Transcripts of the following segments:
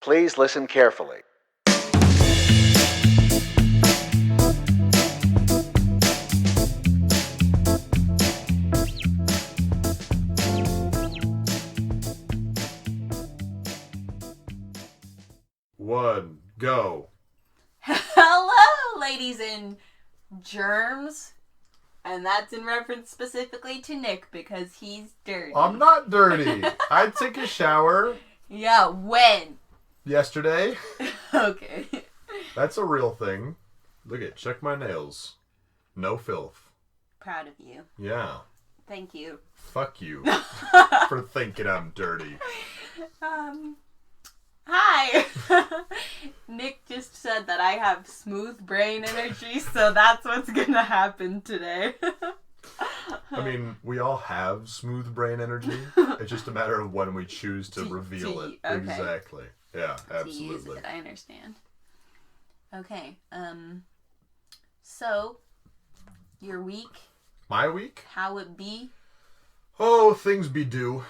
Please listen carefully. One, go. Hello, ladies and germs. And that's in reference specifically to Nick because he's dirty. I'm not dirty. I took a shower Yeah, when? yesterday. Okay. That's a real thing. Look at, check my nails. No filth. Proud of you. Yeah. Thank you. Fuck you for thinking I'm dirty. Hi. Nick just said that I have smooth brain energy, so that's what's gonna happen today. I mean, we all have smooth brain energy. It's just a matter of when we choose to reveal it. Okay. Exactly. Yeah, To use absolutely. it, I understand. Okay, so, your week, My week? how it be? Oh, things be due.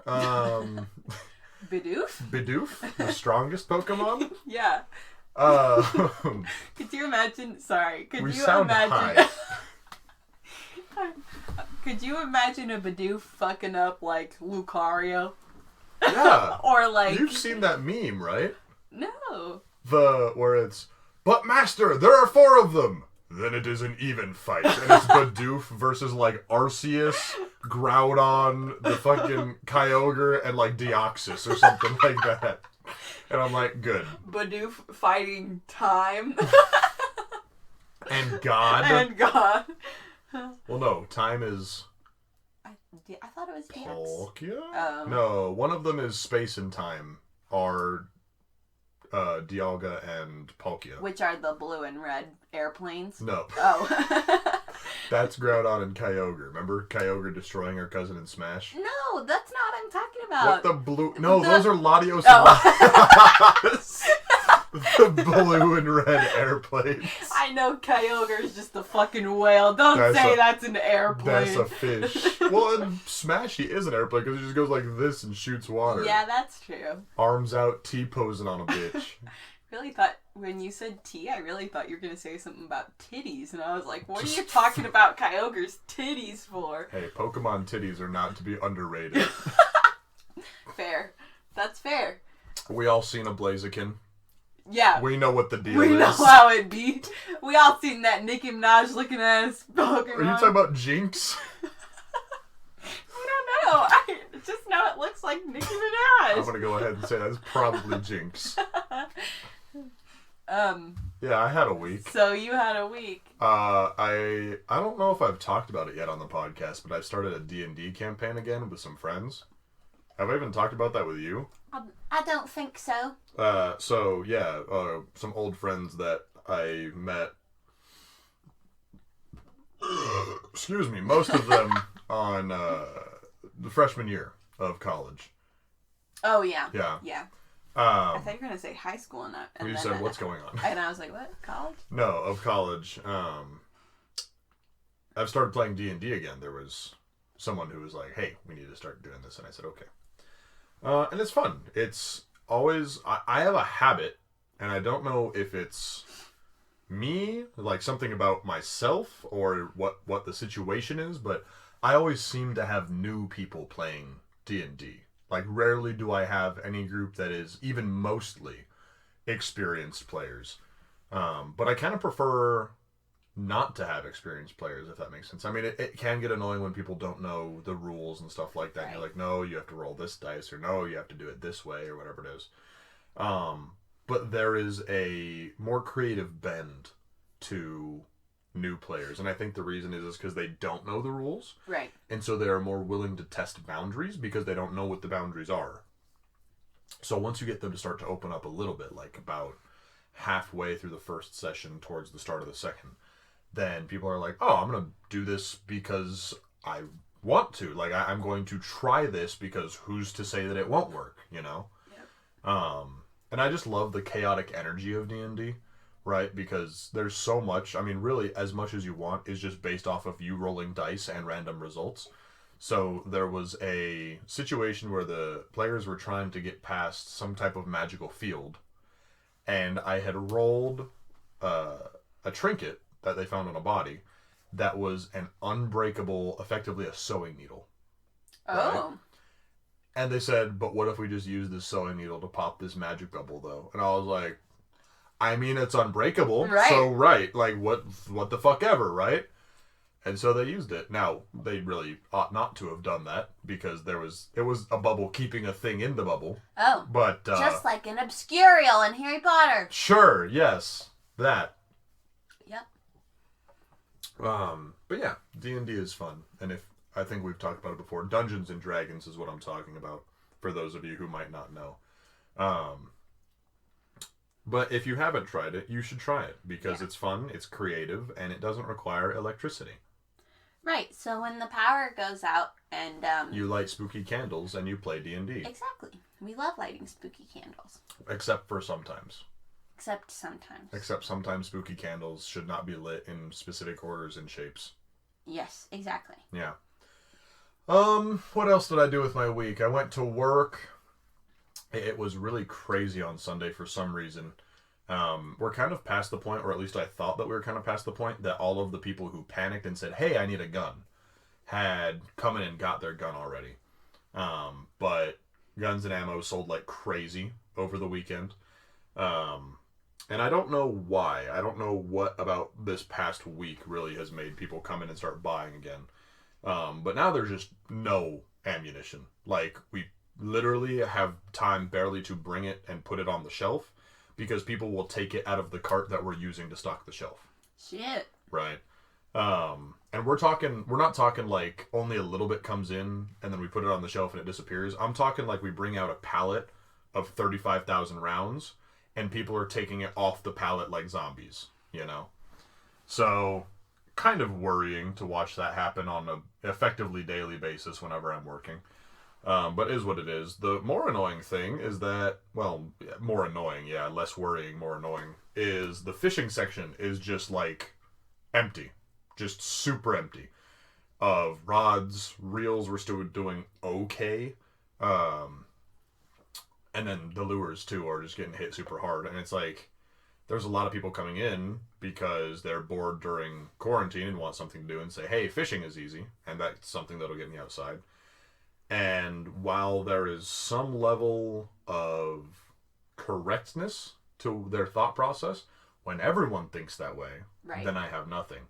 Bidoof? Bidoof, the strongest Pokemon. Yeah. Could you imagine, could We you sound imagine... high. Could you imagine a Bidoof fucking up, like, Lucario? Yeah. Or, like... You've seen that meme, right? No. Where it's, but master, there are 4 of them. Then it is an even fight. And it's Bidoof versus, like, Arceus, Groudon, the fucking Kyogre, and, like, Deoxys or something like that. And I'm like, good. Bidoof fighting time. And God. And God. Well, no, time is I thought it was Deoxys. Palkia? Oh. No, one of them is space and time. Are Dialga and Palkia. Which are the blue and red airplanes? No. Oh. That's Groudon and Kyogre. Remember Kyogre destroying her cousin in Smash? No, that's not what I'm talking about. What the blue? No, The- those are Latios Oh. and Latios. The blue and red airplanes. I know Kyogre is just a fucking whale. Don't say that's an airplane. That's a fish. Well, in Smash, he is an airplane because he just goes like this and shoots water. Yeah, that's true. Arms out, T-posing on a bitch. Really thought, when you said T, I really thought you were going to say something about titties. And I was like, what are you talking about Kyogre's titties for? Hey, Pokemon titties are not to be underrated. Fair. That's fair. We all seen a Blaziken. Yeah. We know what the deal We is. know how it be. We all seen that Nicki Minaj looking ass Pokemon. Are you talking about Jinx? I don't know. I just know it looks like Nicki Minaj. I'm gonna go ahead and say that's probably Jinx. Yeah, I had a week. So you had a week. I don't know if I've talked about it yet on the podcast, but I've started a D&D campaign again with some friends. Have I even talked about that with you? I don't think so. Some old friends that I met. Excuse me, most of them on the freshman year of college. Oh, yeah. Yeah. Yeah. I Um, thought you were going to say high school and that. you said, what's going on? And I was like, what? College? No, of college. I've started playing D&D again. There was someone who was like, hey, we need to start doing this. And I said, okay. And it's fun. It's always... I have a habit, and I don't know if it's me, like something about myself, or what the situation is, but I always seem to have new people playing D&D. Like, rarely do I have any group that is even mostly experienced players. But I kind of prefer not to have experienced players, if that makes sense. I mean, it can get annoying when people don't know the rules and stuff like that. Right. You're like, no, you have to roll this dice, or no, you have to do it this way, or whatever it is. But there is a more creative bend to new players, and I think the reason is because they don't know the rules. Right. And so they are more willing to test boundaries because they don't know what the boundaries are. So once you get them to start to open up a little bit, like about halfway through the first session towards the start of the second, then people are like, oh, I'm going to do this because I want to. Like, I'm going to try this because who's to say that it won't work, you know? Yep. And I just love the chaotic energy of D&D, right? Because there's so much, I mean, really, as much as you want is just based off of you rolling dice and random results. So there was a situation where the players were trying to get past some type of magical field, and I had rolled a trinket that they found on a body that was an unbreakable, effectively a sewing needle. Oh. Right? And they said, but what if we just use this sewing needle to pop this magic bubble, though? And I was like, I mean, it's unbreakable. Right. So, right. Like, what the fuck ever, right? And so they used it. Now, they really ought not to have done that because it was a bubble keeping a thing in the bubble. Oh. But, just like an Obscurial in Harry Potter. Sure, yes. That. Yep. But yeah, D&D is fun. And I think we've talked about it before. Dungeons and Dragons is what I'm talking about, for those of you who might not know. But if you haven't tried it, you should try it, because it's fun, it's creative, and it doesn't require electricity. Right, so when the power goes out and... you light spooky candles and you play D&D. Exactly. We love lighting spooky candles. Except for sometimes. Except sometimes. Except sometimes spooky candles should not be lit in specific orders and shapes. Yes, exactly. Yeah. What else did I do with my week? I went to work. It was really crazy on Sunday for some reason. We're kind of past the point, or at least I thought that we were kind of past the point, that all of the people who panicked and said, hey, I need a gun, had come in and got their gun already. But guns and ammo sold like crazy over the weekend. And I don't know why. I don't know what about this past week really has made people come in and start buying again. But now there's just no ammunition. Like, we literally have time barely to bring it and put it on the shelf because people will take it out of the cart that we're using to stock the shelf. Shit. Right. And we're not talking like only a little bit comes in and then we put it on the shelf and it disappears. I'm talking like we bring out a pallet of 35,000 rounds and people are taking it off the pallet like zombies, you know? So, kind of worrying to watch that happen on a effectively daily basis whenever I'm working. But is what it is. The more annoying thing is that, well, more annoying, yeah, less worrying, more annoying, is the fishing section is just like empty. Just super empty. Of rods, reels we're still doing okay. And then the lures too are just getting hit super hard. And it's like, there's a lot of people coming in because they're bored during quarantine and want something to do and say, hey, fishing is easy. And that's something that'll get me outside. And while there is some level of correctness to their thought process, when everyone thinks that way, then I have nothing.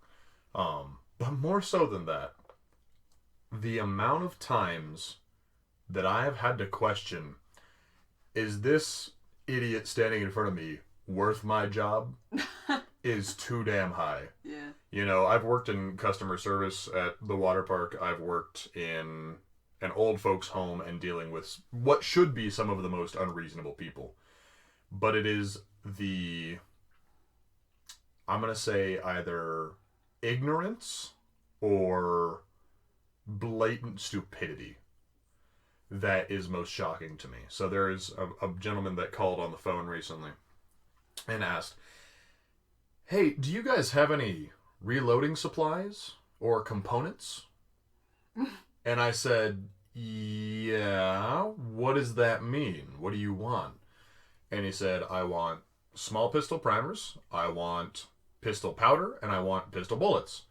But more so than that, the amount of times that I have had to question, is this idiot standing in front of me worth my job, is too damn high. Yeah. You know, I've worked in customer service at the water park. I've worked in an old folks home and dealing with what should be some of the most unreasonable people. But it is I'm going to say either ignorance or blatant stupidity that is most shocking to me. So there is a gentleman that called on the phone recently and asked, hey, do you guys have any reloading supplies or components? And I said, yeah, what does that mean? What do you want? And he said, I want small pistol primers, I want pistol powder, and I want pistol bullets.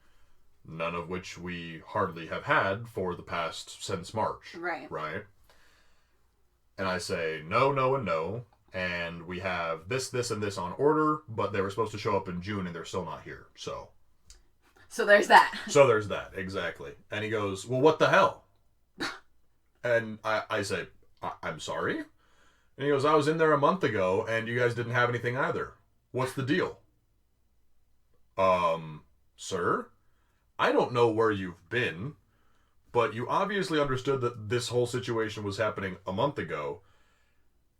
None of which we hardly have had for the past, since March. Right? And I say, no, no, and no. And we have this, and this on order, but they were supposed to show up in June and they're still not here. So there's that. So there's that, exactly. And he goes, well, what the hell? And I say, I'm sorry? And he goes, I was in there a month ago and you guys didn't have anything either. What's the deal? Sir? I don't know where you've been, but you obviously understood that this whole situation was happening a month ago,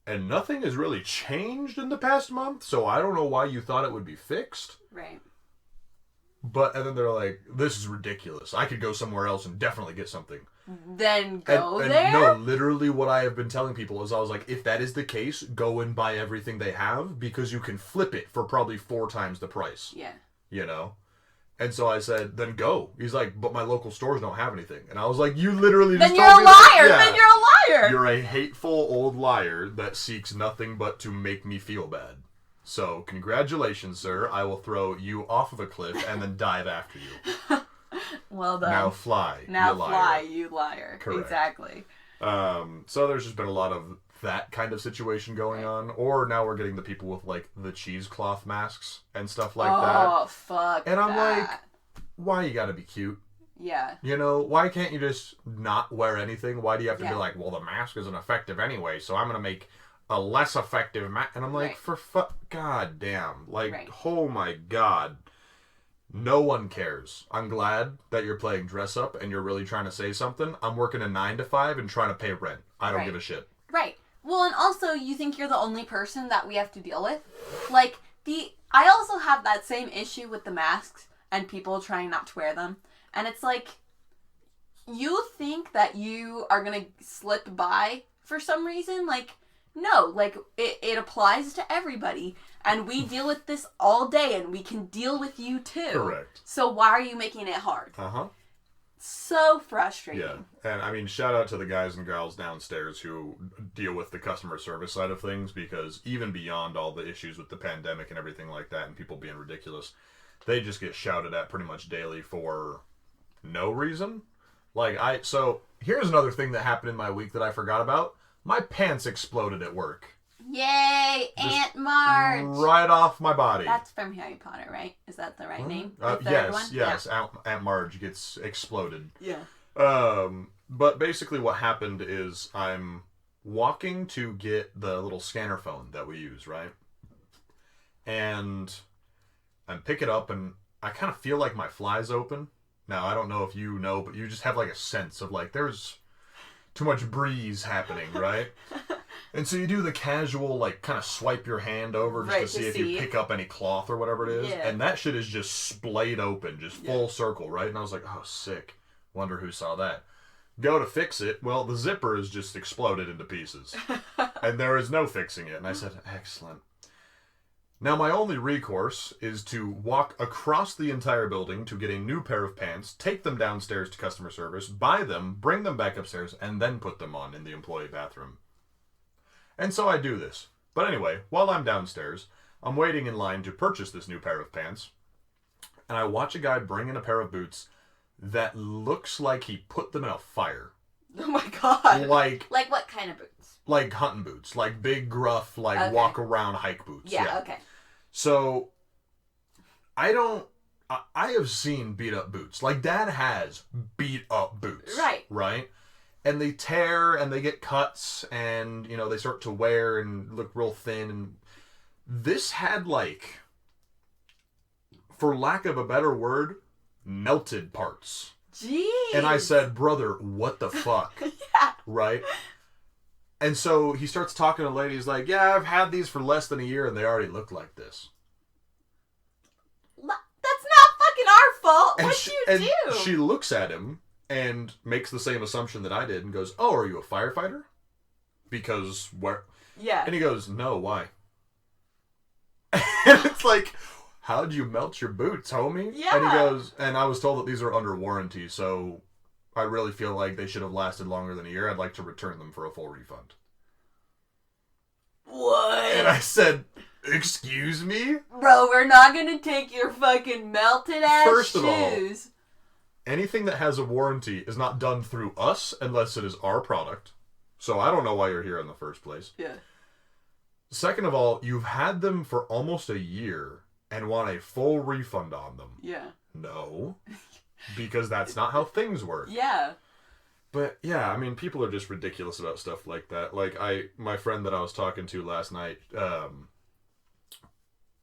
and nothing has really changed in the past month, so I don't know why you thought it would be fixed. Right. And then they're like, this is ridiculous. I could go somewhere else and definitely get something. Then go there? No, literally what I have been telling people is I was like, if that is the case, go and buy everything they have, because you can flip it for probably 4 times the price. Yeah. You know? And so I said, then go. He's like, but my local stores don't have anything. And I was like, you literally just Then you're told a me that. liar. Yeah. Then you're a liar. You're a hateful old liar that seeks nothing but to make me feel bad. So, congratulations, sir. I will throw you off of a cliff and then dive after you. Well done. Now fly, Now you liar. fly, you liar. Correct. Exactly. So there's just been a lot of that kind of situation going on. Or now we're getting the people with, like, the cheesecloth masks and stuff like that. Oh, fuck And I'm that. like, why you gotta be cute? Yeah. You know, why can't you just not wear anything? Why do you have to Yeah. be like, well, the mask isn't effective anyway, so I'm going to make a less effective mask? And I'm like, God damn. Like, oh my God. No one cares. I'm glad that you're playing dress up and you're really trying to say something. I'm working a 9 to 5 and trying to pay rent. I don't give a shit. Right. Well, and also, you think you're the only person that we have to deal with? Like, I also have that same issue with the masks and people trying not to wear them. And it's like, you think that you are going to slip by for some reason? Like, no. Like, it applies to everybody. And we deal with this all day, and we can deal with you too. Correct. So why are you making it hard? Uh-huh. So frustrating. Yeah. And, I mean, shout out to the guys and gals downstairs who deal with the customer service side of things, because even beyond all the issues with the pandemic and everything like that and people being ridiculous, they just get shouted at pretty much daily for no reason. So here's another thing that happened in my week that I forgot about. My pants exploded at work. Yay, Aunt Marge! Right off my body. That's from Harry Potter, right? Is that the right name? Yes. Yeah. Aunt Marge gets exploded. Yeah. But basically what happened is I'm walking to get the little scanner phone that we use, right? And I pick it up and I kind of feel like my fly's open. Now, I don't know if you know, but you just have like a sense of like there's too much breeze happening, right? And so you do the casual, like, kind of swipe your hand over just to see if you pick up any cloth or whatever it is. Yeah. And that shit is just splayed open, just full circle, right? And I was like, oh, sick. Wonder who saw that. Go to fix it. Well, the zipper is just exploded into pieces. And there is no fixing it. And I said, excellent. Now, my only recourse is to walk across the entire building to get a new pair of pants, take them downstairs to customer service, buy them, bring them back upstairs, and then put them on in the employee bathroom. And so I do this. But anyway, while I'm downstairs, I'm waiting in line to purchase this new pair of pants, and I watch a guy bring in a pair of boots that looks like he put them in a fire. Oh my God. Like what kind of boots? Like hunting boots. Like big, gruff, walk around hike boots. Yeah, okay. So, I have seen beat up boots. Like, Dad has beat up boots. Right. Right? And they tear and they get cuts and, you know, they start to wear and look real thin. And this had, like, for lack of a better word, melted parts. Jeez. And I said, brother, what the fuck? Yeah. Right? And so he starts talking to the lady. He's like, yeah, I've had these for less than a year and they already look like this. That's not fucking our fault. What'd you do? She looks at him and makes the same assumption that I did and goes, oh, are you a firefighter? Because where? Yeah. And he goes, no, why? And it's like, how'd you melt your boots, homie? Yeah. And he goes, and I was told that these are under warranty, so I really feel like they should have lasted longer than a year. I'd like to return them for a full refund. What? And I said, excuse me? Bro, we're not gonna take your fucking melted ass First of shoes. all, anything that has a warranty is not done through us unless it is our product. So I don't know why you're here in the first place. Yeah. Second of all, you've had them for almost a year and want a full refund on them. Yeah. No. Because that's not how things work. Yeah. But yeah, I mean, people are just ridiculous about stuff like that. Like my friend that I was talking to last night,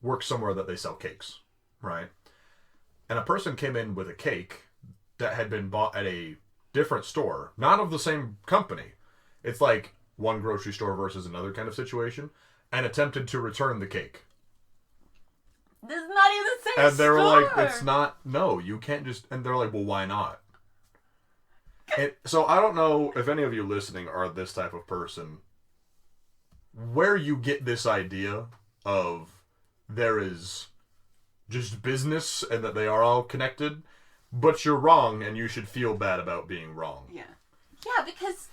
works somewhere that they sell cakes, right? And a person came in with a cake that had been bought at a different store, not of the same company. It's like one grocery store versus another kind of situation, and attempted to return the cake. This is not even the same And they were store. like, it's not, no, you can't just, and they're like, well, why not? And so I don't know if any of you listening are this type of person, where you get this idea of there is just business and that they are all connected, but you're wrong and you should feel bad about being wrong. Yeah. Yeah, because,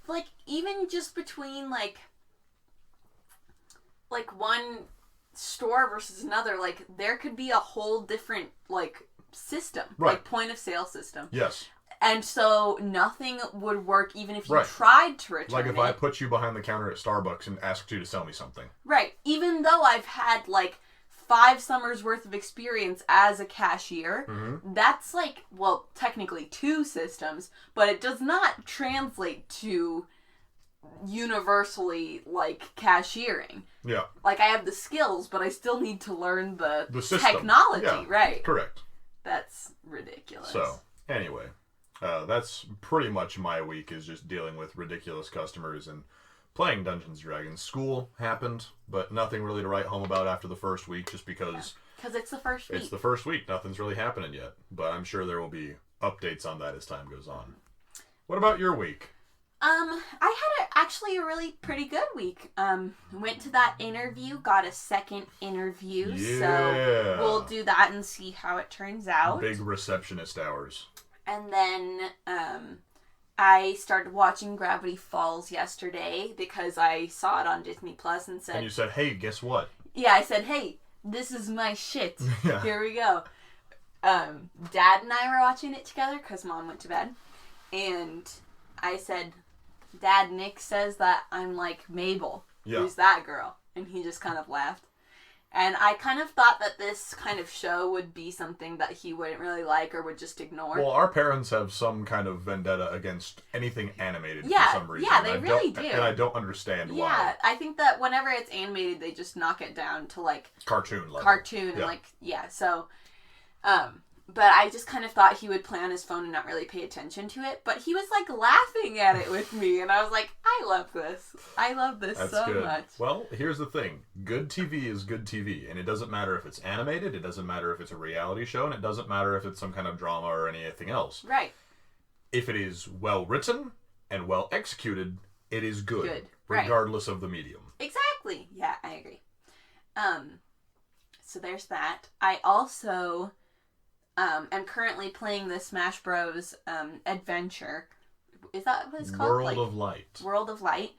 like, even just between, like one store versus another, like, there could be a whole different, like, system. Right. Like, point of sale system. Yes. And so nothing would work even if you Right. tried to return Like if it. I put you behind the counter at Starbucks and asked you to sell me something. Right. Even though I've had, like, 5 summers worth of experience as a cashier, that's like, well, technically 2 systems, but it does not translate to universally, like, cashiering. Yeah. Like, I have the skills, but I still need to learn the system. technology, Yeah, right? Correct. That's ridiculous. So, anyway, that's pretty much my week, is just dealing with ridiculous customers and playing Dungeons & Dragons. School happened, but nothing really to write home about after the first week, just because... Because it's the first week. It's the first week. Nothing's really happening yet, but I'm sure there will be updates on that as time goes on. What about your week? I had actually a really pretty good week. Went to that interview, got a second interview, so we'll do that and see how it turns out. Big receptionist hours. And then, I started watching Gravity Falls yesterday because I saw it on Disney Plus and said... And you said, hey, guess what? Yeah, I said, hey, this is my shit. Yeah. Here we go. Dad and I were watching it together because Mom went to bed. And I said, Dad, Nick says that I'm like Mabel. Yeah. Who's that girl? And he just kind of laughed. And I kind of thought that this kind of show would be something that he wouldn't really like or would just ignore. Well, our parents have some kind of vendetta against anything animated for some reason. Yeah, they really do. And I don't understand why. Yeah, I think that whenever it's animated, they just knock it down to, like... Cartoon level. And, like, yeah, so... But I just kind of thought he would play on his phone and not really pay attention to it. But he was, like, laughing at it with me. And I was like, I love this. I love this so much. Well, here's the thing. Good TV is good TV. And it doesn't matter if it's animated. It doesn't matter if it's a reality show. And it doesn't matter if it's some kind of drama or anything else. Right. If it is well written and well executed, it is good. Regardless of the medium. Exactly. Yeah, I agree. So there's that. I also... am currently playing the Smash Bros. Adventure. Is that what it's called? World of Light. World of Light.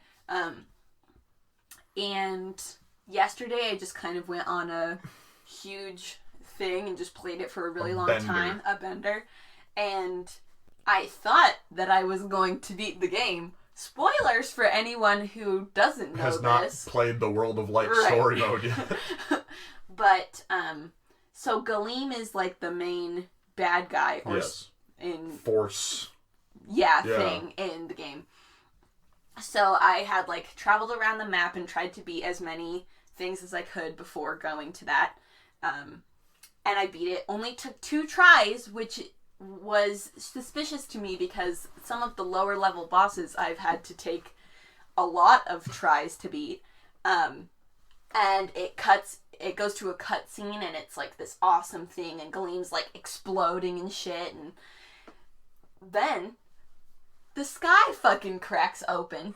And yesterday I just kind of went on a huge thing and just played it for a really long time. A bender. And I thought that I was going to beat the game. Spoilers for anyone who doesn't know Has not played the World of Light story mode yet. But, so Galeem is like the main bad guy or in Force. thing in the game. So I had like traveled around the map and tried to beat as many things as I could before going to that. And I beat it. Only took 2 tries, which was suspicious to me because some of the lower level bosses I've had to take a lot of tries to beat. And it goes to a cutscene and it's like this awesome thing and Galeem's like exploding and shit, and then the sky fucking cracks open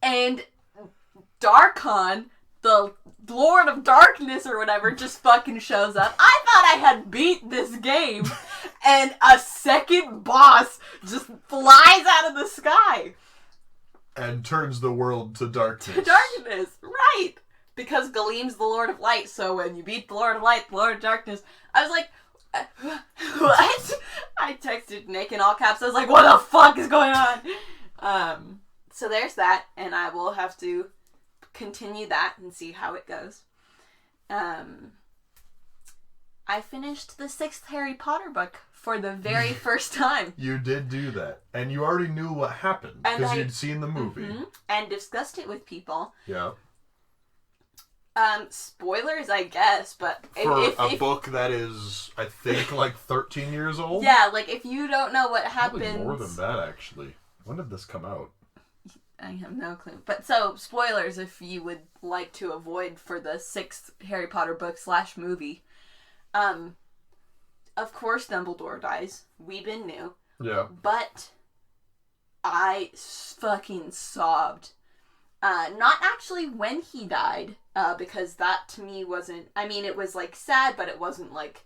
and Darkon, the Lord of Darkness or whatever, just fucking shows up. I thought I had beat this game and a second boss just flies out of the sky. And turns the world to darkness. Right. Because Galeem's the Lord of Light, so when you beat the Lord of Light, the Lord of Darkness, I was like, what? I texted Nick in all caps. I was like, what the fuck is going on? So there's that, and I will have to continue that and see how it goes. I finished the 6th Harry Potter book for the very first time. You did do that. And you already knew what happened, because you'd seen the movie. And discussed it with people. Yeah. Spoilers, I guess, but... For a book that is, I think, like 13 years old? Yeah, like, if you don't know what happens... Probably more than that, actually. When did this come out? I have no clue. But so, spoilers if you would like to avoid for the 6th Harry Potter book / movie. Of course Dumbledore dies. We've knew. Yeah. But I fucking sobbed. Not actually when he died, because that to me wasn't, I mean, it was like sad, but it wasn't like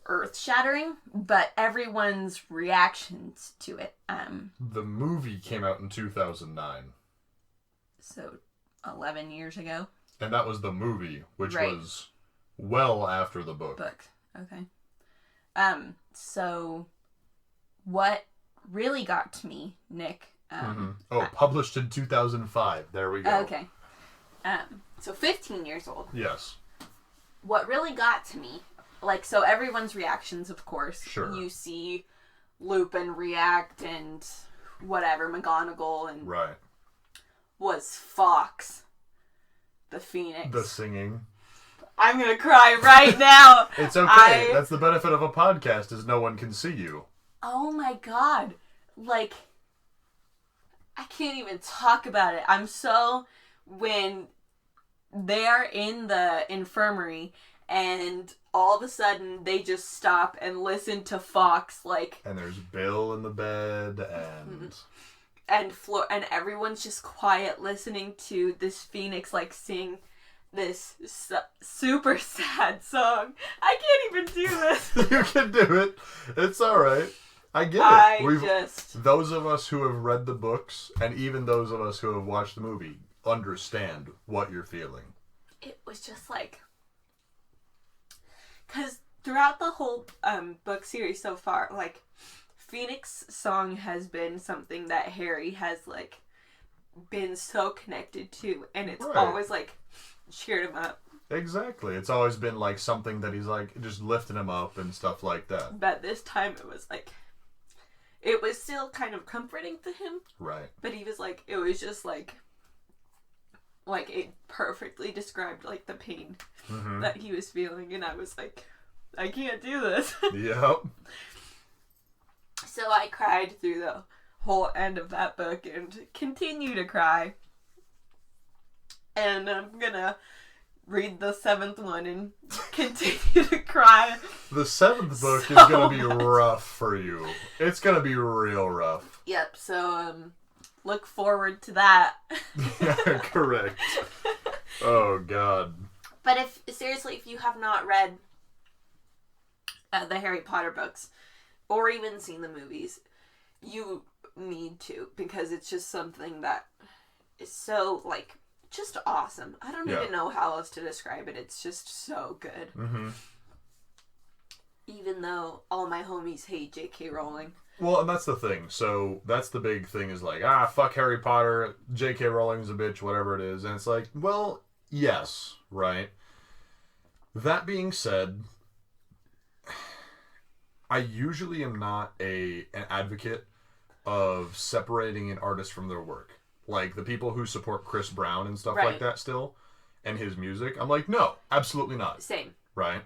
earth-shattering, but everyone's reactions to it. The movie came out in 2009. So 11 years ago. And that was the movie, which Right. was well after the book. Okay. So what really got to me, Nick, Published in 2005. There we go. okay. So 15 years old. Yes. What really got to me, like, so everyone's reactions, of course. Sure. You see Lupin react and whatever, McGonagall, and Right. was Fox, the Phoenix. The singing. I'm gonna cry right now. It's okay. That's the benefit of a podcast, is no one can see you. Oh my god. Like, I can't even talk about it. I'm so... When they're in the infirmary and all of a sudden they just stop and listen to Fox, like... And there's Bill in the bed, and... and everyone's just quiet listening to this Phoenix, like, sing this super sad song. I can't even do this. You can do it. It's alright. I get it. Those of us who have read the books, and even those of us who have watched the movie, understand what you're feeling. It was just like... Because throughout the whole book series so far, like, Phoenix song has been something that Harry has, like, been so connected to, and it's always, like, cheered him up. Exactly. It's always been, like, something that he's, like, just lifting him up and stuff like that. But this time it was, like... It was still kind of comforting to him. Right. But he was, like... It was just, like... Like, it perfectly described, like, the pain that he was feeling, and I was like, I can't do this. Yep. So I cried through the whole end of that book and continue to cry. And I'm gonna read the 7th one and continue to cry. The 7th book is gonna be rough for you. It's gonna be real rough. Yep, so, look forward to that. Yeah, correct. Oh, God. But if you have not read the Harry Potter books, or even seen the movies, you need to, because it's just something that is so, like, just awesome. I don't even know how else to describe it. It's just so good. Mm-hmm. Even though all my homies hate J.K. Rowling. Well, and that's the thing. So that's the big thing, is like, fuck Harry Potter, J.K. Rowling's a bitch, whatever it is. And it's like, well, yes, right? That being said, I usually am not an advocate of separating an artist from their work. Like, the people who support Chris Brown and stuff like that still, and his music, I'm like, no, absolutely not. Same. Right?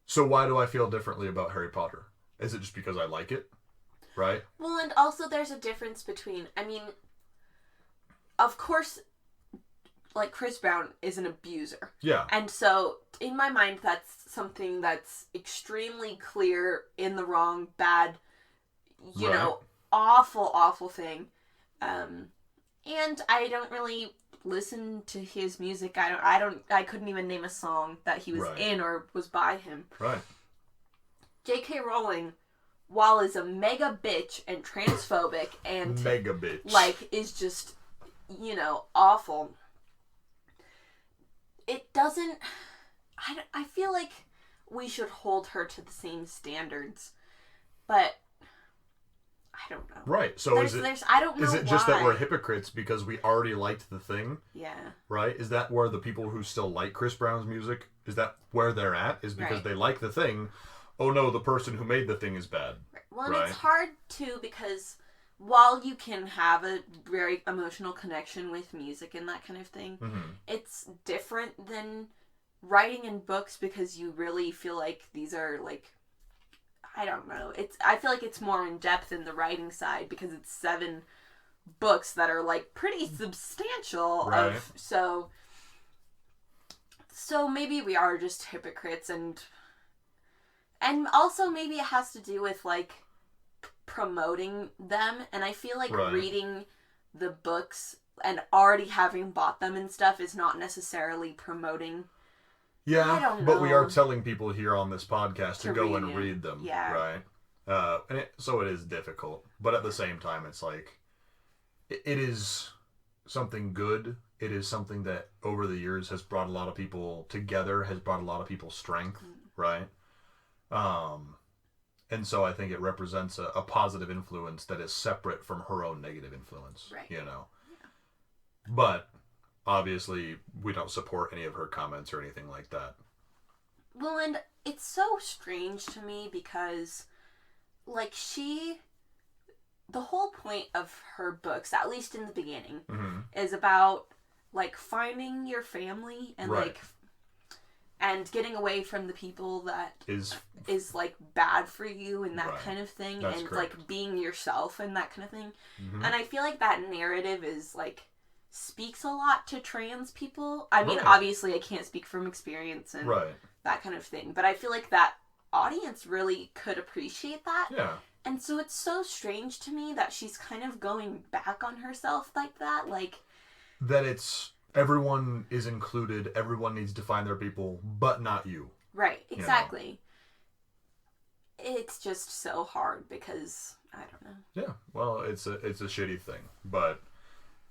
So why do I feel differently about Harry Potter? Is it just because I like it? Right? Well, and also there's a difference between, I mean, of course, like, Chris Brown is an abuser. Yeah. And so, in my mind, that's something that's extremely clear, in the wrong, bad, you know, awful, awful thing. And I don't really listen to his music. I couldn't even name a song that he was in or was by him. Right. J.K. Rowling, while is a mega bitch and transphobic and... Mega bitch. Like, is just, you know, awful. It doesn't... I feel like we should hold her to the same standards. But... I don't know. Right. So I don't know is it why. just that we're hypocrites because we already liked the thing? Yeah. Right? Is that where the people who still like Chris Brown's music, is that where they're at? Is because they like the thing? Oh no, the person who made the thing is bad. Well, and it's hard too, because while you can have a very emotional connection with music and that kind of thing, it's different than writing in books, because you really feel like these are, like, I don't know. I feel like it's more in depth in the writing side, because it's 7 books that are, like, pretty substantial. Right. So maybe we are just hypocrites, and also maybe it has to do with, like, promoting them. And I feel like reading the books and already having bought them and stuff is not necessarily promoting. Yeah, I don't but we know. are telling people here on this podcast to go and it. read them, Yeah. right? So it is difficult, but at the same time, it's like it is something good. It is something that over the years has brought a lot of people together, has brought a lot of people strength, right? And so I think it represents a positive influence that is separate from her own negative influence, Right. you know? Yeah. But obviously, we don't support any of her comments or anything like that. Well, and it's so strange to me because, like, the whole point of her books, at least in the beginning, is about, like, finding your family and, right. like, and getting away from the people that is like bad for you and that right. kind of thing. That's and correct. Like being yourself and that kind of thing. And I feel like that narrative is like speaks a lot to trans people. I mean, obviously I can't speak from experience and that kind of thing, but I feel like that audience really could appreciate that. Yeah. And so it's so strange to me that she's kind of going back on herself like that. Like that it's everyone is included, everyone needs to find their people, but not you. Right, exactly. You know? It's just so hard because I don't know. Yeah, well, it's a shitty thing, but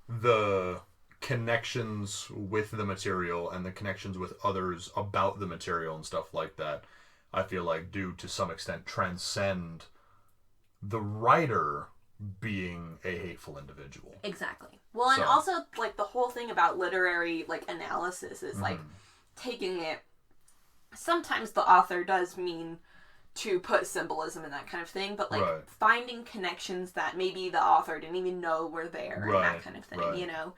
the connections with the material and the connections with others about the material and stuff like that, I feel like do to some extent transcend the writer being a hateful individual. Exactly. Well, and also, like, the whole thing about literary, like, analysis is, like, taking it... Sometimes the author does mean to put symbolism and that kind of thing, but, like, finding connections that maybe the author didn't even know were there and that kind of thing, you know?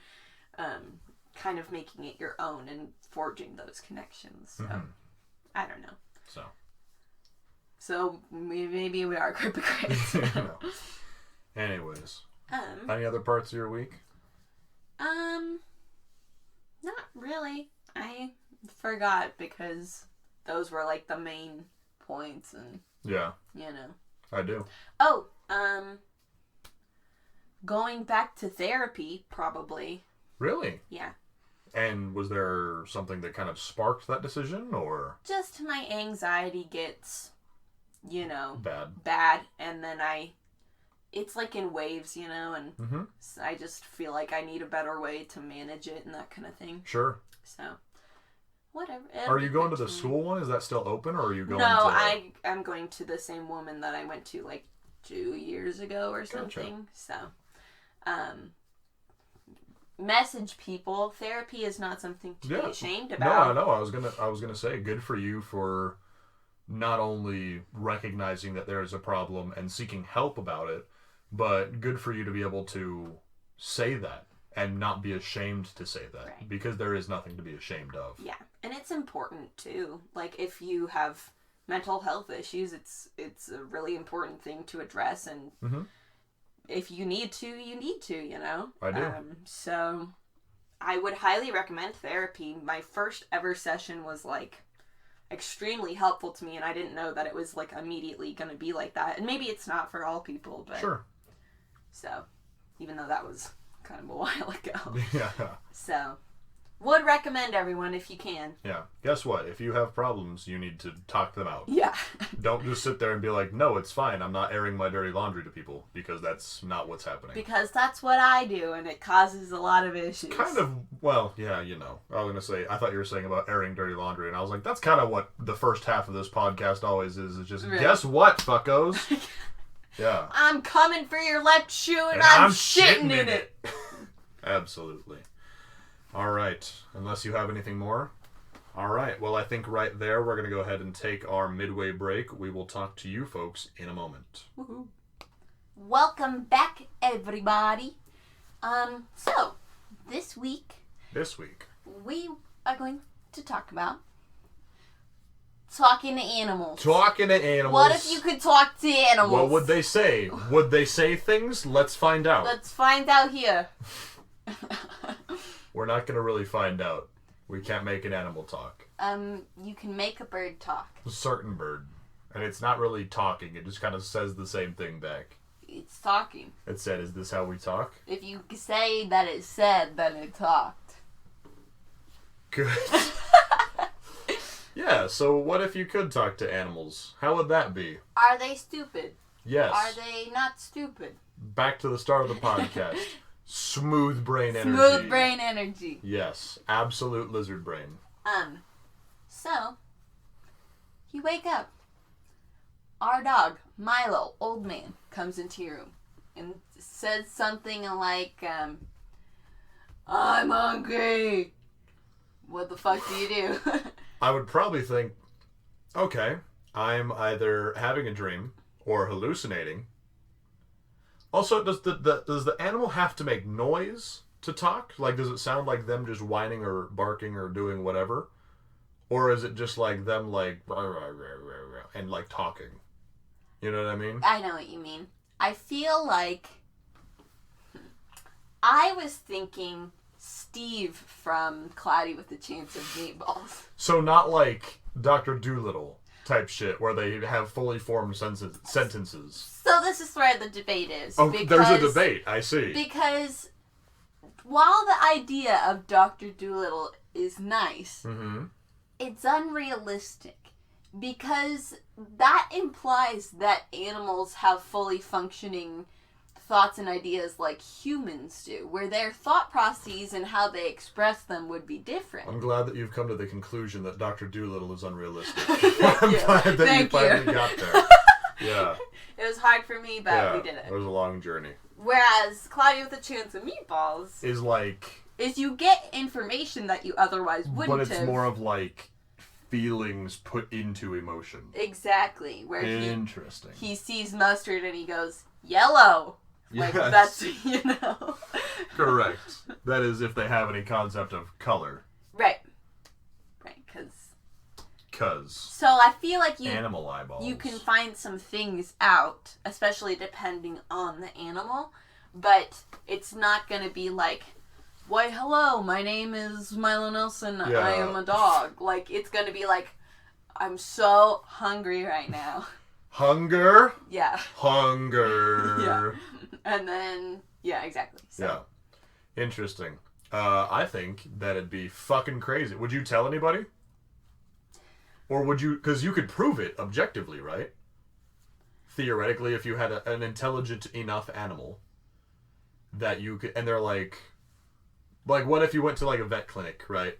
Kind of making it your own and forging those connections. So, I don't know. So maybe we are hypocrites. No. Anyways. Any other parts of your week? Not really. I forgot because those were like the main points and yeah, you know. I do. Oh, going back to therapy probably. Really? Yeah. And was there something that kind of sparked that decision, or just my anxiety gets, you know, bad, and then it's like in waves, you know, and I just feel like I need a better way to manage it and that kind of thing. Sure. So, whatever. Are you going to the school one? Is that still open, or are you going No, to... I'm going to the same woman that I went to like 2 years ago or something. Gotcha. So, message people. Therapy is not something to be ashamed about. No, I was gonna say, good for you for not only recognizing that there is a problem and seeking help about it, but good for you to be able to say that and not be ashamed to say that, because there is nothing to be ashamed of. Yeah, and it's important too. Like, if you have mental health issues, it's a really important thing to address, and if you need to, you know? I do. So, I would highly recommend therapy. My first ever session was, like, extremely helpful to me, and I didn't know that it was, like, immediately going to be like that. And maybe it's not for all people, but... Sure. So, even though that was kind of a while ago. Yeah. So, would recommend everyone if you can. Yeah. Guess what? If you have problems, you need to talk them out. Yeah. Don't just sit there and be like, no, it's fine. I'm not airing my dirty laundry to people, because that's not what's happening. Because that's what I do, and it causes a lot of issues. Kind of, well, yeah, you know. I was going to say, I thought you were saying about airing dirty laundry, and I was like, that's kind of what the first half of this podcast always is just, guess what, fuckos? Yeah. I'm coming for your left shoe, and I'm shitting in it. Absolutely. All right. Unless you have anything more. All right. Well, I think right there we're going to go ahead and take our midway break. We will talk to you folks in a moment. Woohoo. Welcome back, everybody. So, this week we are going to talk about talking to animals. Talking to animals. What if you could talk to animals? What would they say? Would they say things? Let's find out. Let's find out here. We're not going to really find out. We can't make an animal talk. You can make a bird talk. A certain bird. And it's not really talking. It just kind of says the same thing back. It's talking. It said, "Is this how we talk?" If you say that it said, then it talked. Good. Yeah, so what if you could talk to animals? How would that be? Are they stupid? Yes. Are they not stupid? Back to the start of the podcast. Smooth brain energy. Smooth brain energy. Yes. Absolute lizard brain. So, you wake up. Our dog, Milo, old man, comes into your room and says something like, I'm hungry. What the fuck do you do? I would probably think, okay, I'm either having a dream or hallucinating. Also, does the animal have to make noise to talk? Like, does it sound like them just whining or barking or doing whatever? Or is it just like them like, rah, rah, rah, rah, rah, and like talking? You know what I mean? I know what you mean. I feel like I was thinking Steve from Cloudy with a Chance of Meatballs. So not like Dr. Doolittle type shit where they have fully formed sentences. So this is where the debate is. Oh, there's a debate. I see. Because while the idea of Dr. Doolittle is nice, it's unrealistic. Because that implies that animals have fully functioning thoughts and ideas like humans do, where their thought processes and how they express them would be different. I'm glad that you've come to the conclusion that Dr. Doolittle is unrealistic. I'm glad that you finally got there. Yeah. It was hard for me, but we did it. It was a long journey. Whereas Cloudy with a Chance of Meatballs is like... is you get information that you otherwise wouldn't have. But it's more of like feelings put into emotion. Exactly. Where interesting. He sees mustard and he goes, yellow. Like, yes. That's, you know. Correct. That is if they have any concept of color. Right. Right, because... So I feel like animal eyeballs. You can find some things out, especially depending on the animal, but it's not going to be like, why, hello, my name is Milo Nelson, yeah. I am a dog. Like, it's going to be like, I'm so hungry right now. Hunger? Yeah. Hunger. Yeah. And then, yeah, exactly. So. Yeah. Interesting. I think that'd be fucking crazy. Would you tell anybody? Or would you, because you could prove it objectively, right? Theoretically, if you had an intelligent enough animal that you could, and they're like, what if you went to like a vet clinic, right?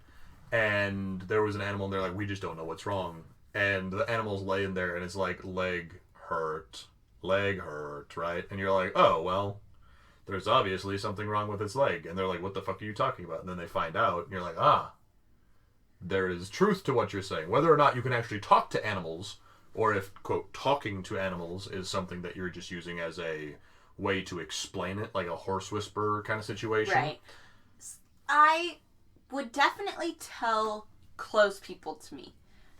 And there was an animal and they're like, we just don't know what's wrong. And the animal's laying there and it's like, leg hurt, right? And you're like, oh, well, there's obviously something wrong with its leg. And they're like, what the fuck are you talking about? And then they find out and you're like, there is truth to what you're saying. Whether or not you can actually talk to animals, or if, quote, talking to animals is something that you're just using as a way to explain it, like a horse whisperer kind of situation. Right. I would definitely tell close people to me.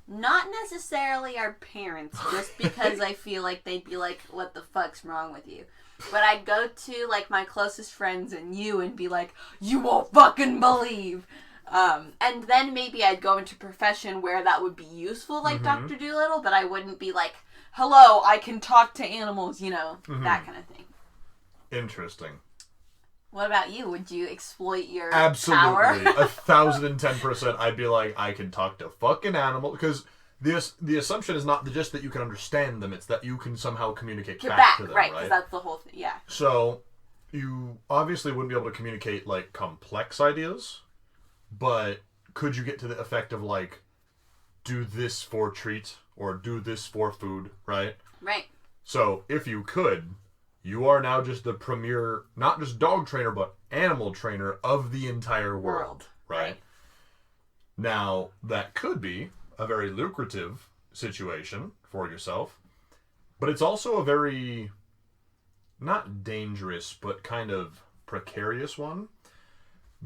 Not necessarily our parents, just because I feel like they'd be like, what the fuck's wrong with you? But I'd go to, like, my closest friends and you and be like, you won't fucking believe. And then maybe I'd go into a profession where that would be useful, like Dr. Doolittle, but I wouldn't be like, hello, I can talk to animals, you know, that kind of thing. Interesting. What about you? Would you exploit your Absolutely. power? 1,010%. I'd be like, I can talk to fucking animals. Because the assumption is not just that you can understand them, it's that you can somehow communicate back to them, right? Because that's the whole thing, yeah. So, you obviously wouldn't be able to communicate, like, complex ideas, but could you get to the effect of, like, do this for treat, or do this for food, right? Right. So, if you could... You are now just the premier, not just dog trainer, but animal trainer of the entire world. Right? Now, that could be a very lucrative situation for yourself, but it's also a very, not dangerous, but kind of precarious one,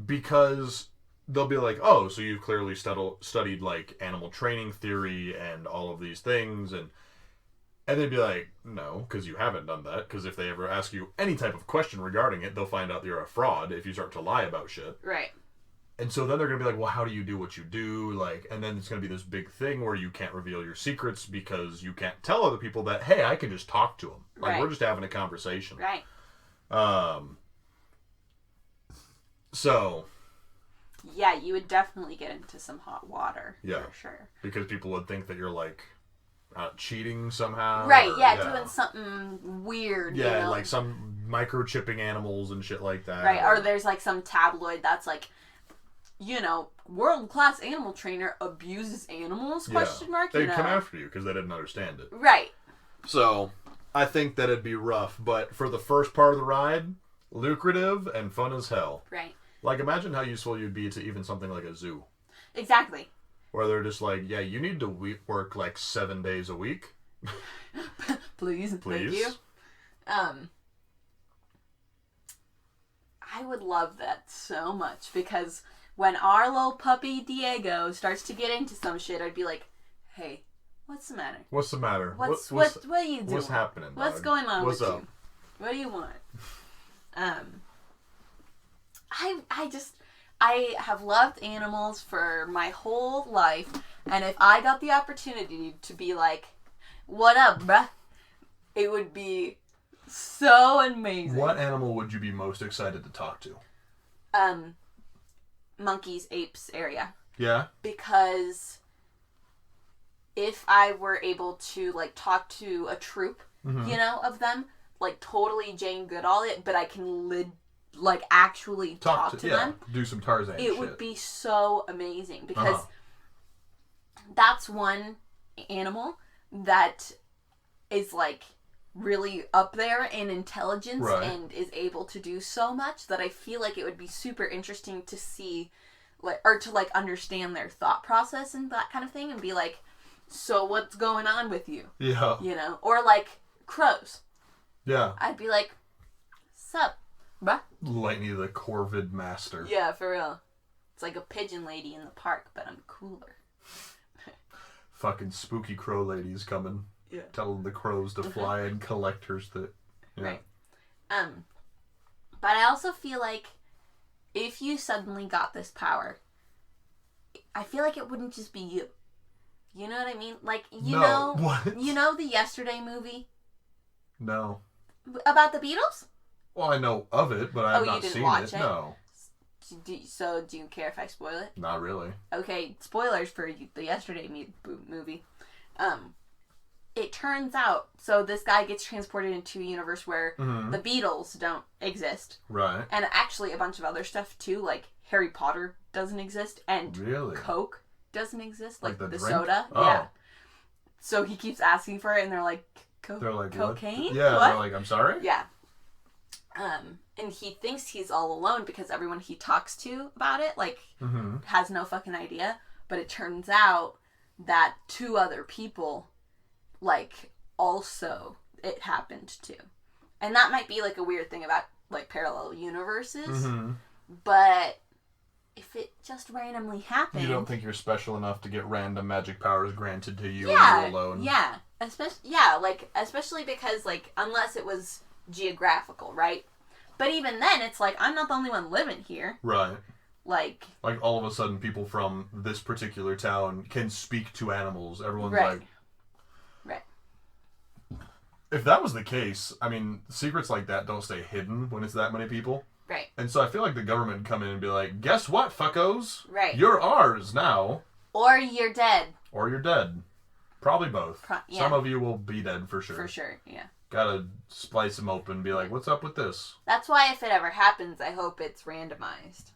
because they'll be like, oh, so you've clearly studied like animal training theory and all of these things, and they'd be like, no, because you haven't done that. Because if they ever ask you any type of question regarding it, they'll find out you're a fraud if you start to lie about shit. Right. And so then they're going to be like, well, how do you do what you do? Like, and then it's going to be this big thing where you can't reveal your secrets because you can't tell other people that, hey, I can just talk to them. Like, we're just having a conversation. Right. So. Yeah, you would definitely get into some hot water. Yeah. For sure. Because people would think that you're, like, cheating somehow. Right, or, yeah, doing something weird. Yeah, you know? like some microchipping animals and shit like that. Right, or there's, like, some tabloid that's like, you know, world-class animal trainer abuses animals, question mark, They'd come after you because they didn't understand it. Right. So, I think that it'd be rough, but for the first part of the ride, lucrative and fun as hell. Right. Like, imagine how useful you'd be to even something like a zoo. Exactly. Where they're just like, yeah, you need to work like 7 days a week. Please. Thank you. I would love that so much because when our little puppy Diego starts to get into some shit, I'd be like, hey, what's the matter? What's the matter? What are you doing? What's happening? What's dog? going on What's with up? you? What do you want? I have loved animals for my whole life, and if I got the opportunity to be like, what up, bruh? It would be so amazing. What animal would you be most excited to talk to? Monkeys, apes area. Yeah? Because if I were able to, like, talk to a troop, you know, of them, like, totally Jane Goodall it, but I can actually talk to them. Do some Tarzan shit. It would be so amazing because that's one animal that is, like, really up there in intelligence and is able to do so much that I feel like it would be super interesting to see, like, or to, like, understand their thought process and that kind of thing and be like, so what's going on with you? Yeah. You know? Or, like, crows. Yeah. I'd be like, sup, bruh? Lightning the Corvid Master. Yeah, for real. It's like a pigeon lady in the park, but I'm cooler. Fucking spooky crow ladies coming. Yeah. Telling the crows to fly and collectors that... Yeah. Right. But I also feel like if you suddenly got this power, I feel like it wouldn't just be you. You know what I mean? Like, you know... What? You know the Yesterday movie? No. About the Beatles? Well, I know of it, but I have not seen it. No. So, do you care if I spoil it? Not really. Okay, spoilers for the Yesterday movie. It turns out, so this guy gets transported into a universe where the Beatles don't exist. Right. And actually a bunch of other stuff too, like Harry Potter doesn't exist, and Coke doesn't exist, like the drink? soda. Oh. Yeah. So he keeps asking for it, and they're like, cocaine? What? Yeah, what? they're like, I'm sorry? Yeah. And he thinks he's all alone because everyone he talks to about it, like, has no fucking idea. But it turns out that 2 other people, like, also it happened to. And that might be, like, a weird thing about, like, parallel universes. But if it just randomly happened... You don't think you're special enough to get random magic powers granted to you and you're alone? Yeah. Especially because, like, unless it was geographical, right? But even then, it's like, I'm not the only one living here. Right. Like all of a sudden, people from this particular town can speak to animals. Everyone's like... Right. If that was the case, I mean, secrets like that don't stay hidden when it's that many people. Right. And so I feel like the government would come in and be like, guess what, fuckos? Right. You're ours now. Or you're dead. Or you're dead. Probably both. Yeah. Some of you will be dead for sure. For sure, yeah. Gotta splice them open and be like, what's up with this? That's why if it ever happens, I hope it's randomized.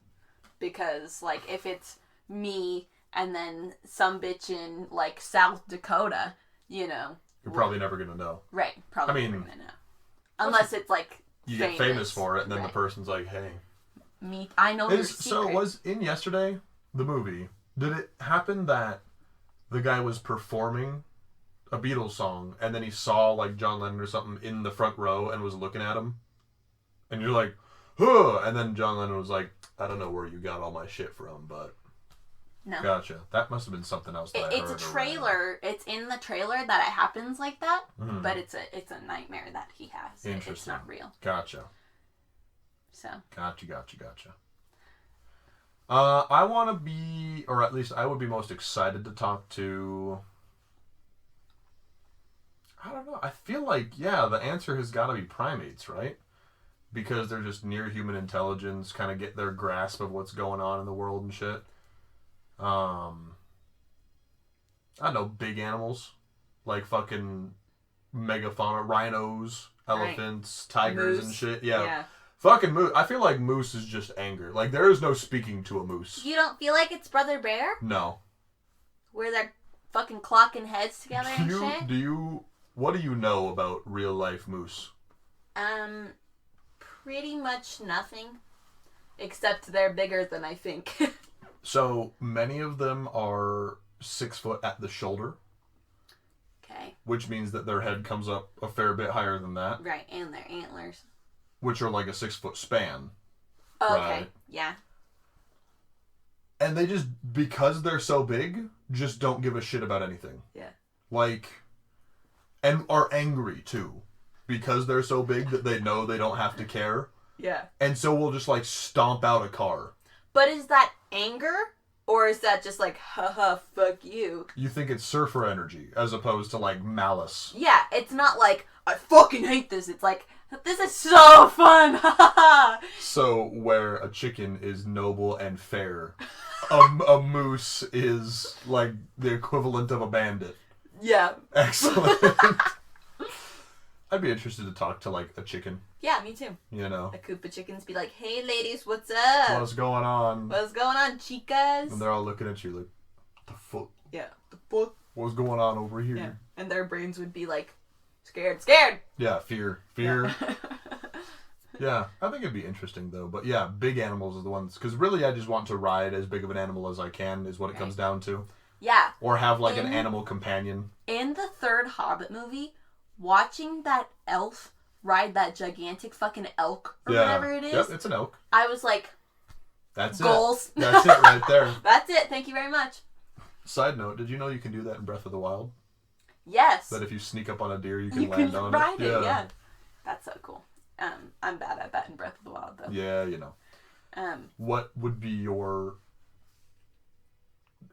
Because, like, if it's me and then some bitch in, like, South Dakota, you know. You're probably never gonna know. Right. Probably never gonna know. Unless it's, like, you get famous for it, and then the person's like, hey. I know your secret. So was in Yesterday, the movie, did it happen that the guy was performing a Beatles song, and then he saw, like, John Lennon or something in the front row and was looking at him? And you're like, huh! And then John Lennon was like, I don't know where you got all my shit from, but... No. Gotcha. That must have been something else that I heard. It's a trailer. It's in the trailer that it happens like that, but it's a nightmare that he has. Interesting. It's not real. Gotcha. So. Gotcha. I want to be, or at least I would be most excited to talk to. I don't know. I feel like, yeah, the answer has got to be primates, right? Because they're just near human intelligence, kind of get their grasp of what's going on in the world and shit. I don't know, big animals like fucking megafauna, rhinos, elephants, tigers, and Moose. shit. Yeah. Yeah. Fucking moose. I feel like moose is just anger. Like, there is no speaking to a moose. You don't feel like it's Brother Bear? No. Where they're fucking clocking heads together and shit? What do you know about real life moose? Pretty much nothing. Except they're bigger than I think. So, many of them are 6 foot at the shoulder. Okay. Which means that their head comes up a fair bit higher than that. Right, and their antlers. Which are like a 6 foot span. Oh, right? okay, yeah. And they just, because they're so big, just don't give a shit about anything. Yeah. Like, and are angry too. Because they're so big that they know they don't have to care. Yeah. And so we'll just like stomp out a car. But is that anger? Or is that just like, haha, fuck you? You think it's surfer energy as opposed to like malice. Yeah, it's not like, I fucking hate this. It's like, this is so fun, haha. So where a chicken is noble and fair, a moose is like the equivalent of a bandit. Yeah. Excellent. I'd be interested to talk to like a chicken. Yeah, me too. You know. A Koopa chickens be like, hey ladies, what's up? What's going on? What's going on, chicas? And they're all looking at you like, the fuck? Yeah, the fuck? What's going on over here? Yeah. And their brains would be like, scared. Yeah, fear. Yeah. Yeah, I think it'd be interesting though. But yeah, big animals are the ones. Because really I just want to ride as big of an animal as I can is what it comes down to. Yeah. Or have like an animal companion. In the third Hobbit movie, watching that elf ride that gigantic fucking elk or whatever it is. Yep, it's an elk. I was like, That's goals. it. That's it right there. That's it. Thank you very much. Side note, did you know you can do that in Breath of the Wild? Yes. That if you sneak up on a deer, you can land on it. Ride it. Yeah. That's so cool. I'm bad at that in Breath of the Wild though. Yeah, you know. What would be your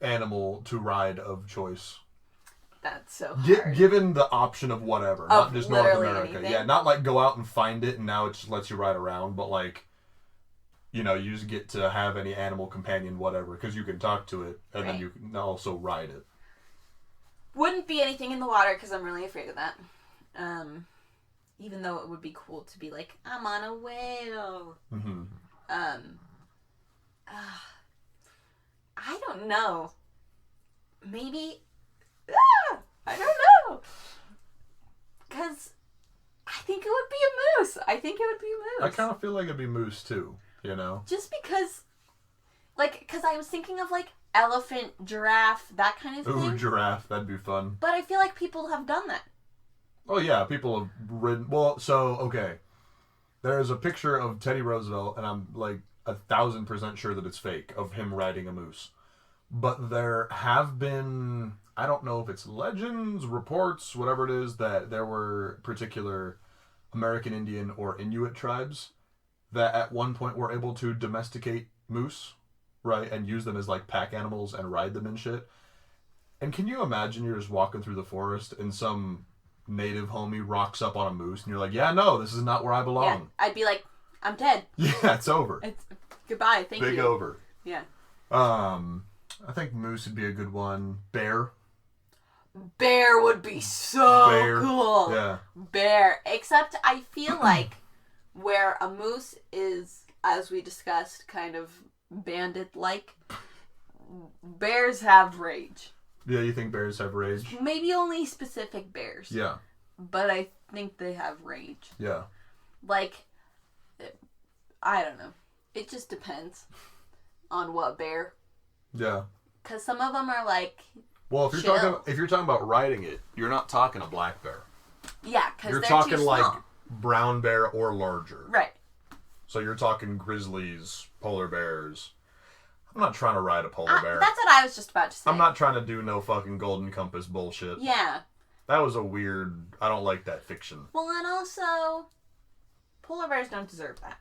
animal to ride of choice? That's so hard. Given the option of whatever, not just North America. Anything. Yeah, not like go out and find it and now it just lets you ride around, but like, you know, you just get to have any animal companion, whatever, because you can talk to it and then you can also ride it. Wouldn't be anything in the water because I'm really afraid of that. Even though it would be cool to be like, I'm on a whale. Mm-hmm. I don't know. Maybe. I don't know. Because I think it would be a moose. I kind of feel like it'd be moose too, you know? Just because, like, because I was thinking of, like, elephant, giraffe, that kind of thing. Ooh, giraffe. That'd be fun. But I feel like people have done that. Oh, yeah. People have ridden. Well, so, okay. There's a picture of Teddy Roosevelt, and I'm, like, 1,000% sure that it's fake, of him riding a moose. But there have been, I don't know if it's legends, reports, whatever it is, that there were particular American Indian or Inuit tribes that at one point were able to domesticate moose, right, and use them as like pack animals and ride them and shit. And can you imagine you're just walking through the forest and some native homie rocks up on a moose and you're like, yeah, no, this is not where I belong. Yeah, I'd be like, I'm dead. Yeah, it's over. It's goodbye. Thank you. Big over. Yeah. I think moose would be a good one. Bear. Bear would be so cool. Yeah. Bear. Except I feel like where a moose is, as we discussed, kind of bandit-like, bears have rage. Yeah, you think bears have rage? Maybe only specific bears. Yeah. But I think they have rage. Yeah. Like, I don't know. It just depends on what bear. Yeah. Because some of them are like, well, if you're talking about riding it, you're not talking a black bear. yeah, because you're they're talking too small. like brown bear or larger. Right. So you're talking grizzlies, polar bears. I'm not trying to ride a polar bear. That's what I was just about to say. I'm not trying to do no fucking golden compass bullshit. Yeah. That was a weird. I don't like that fiction. Well, and also, polar bears don't deserve that.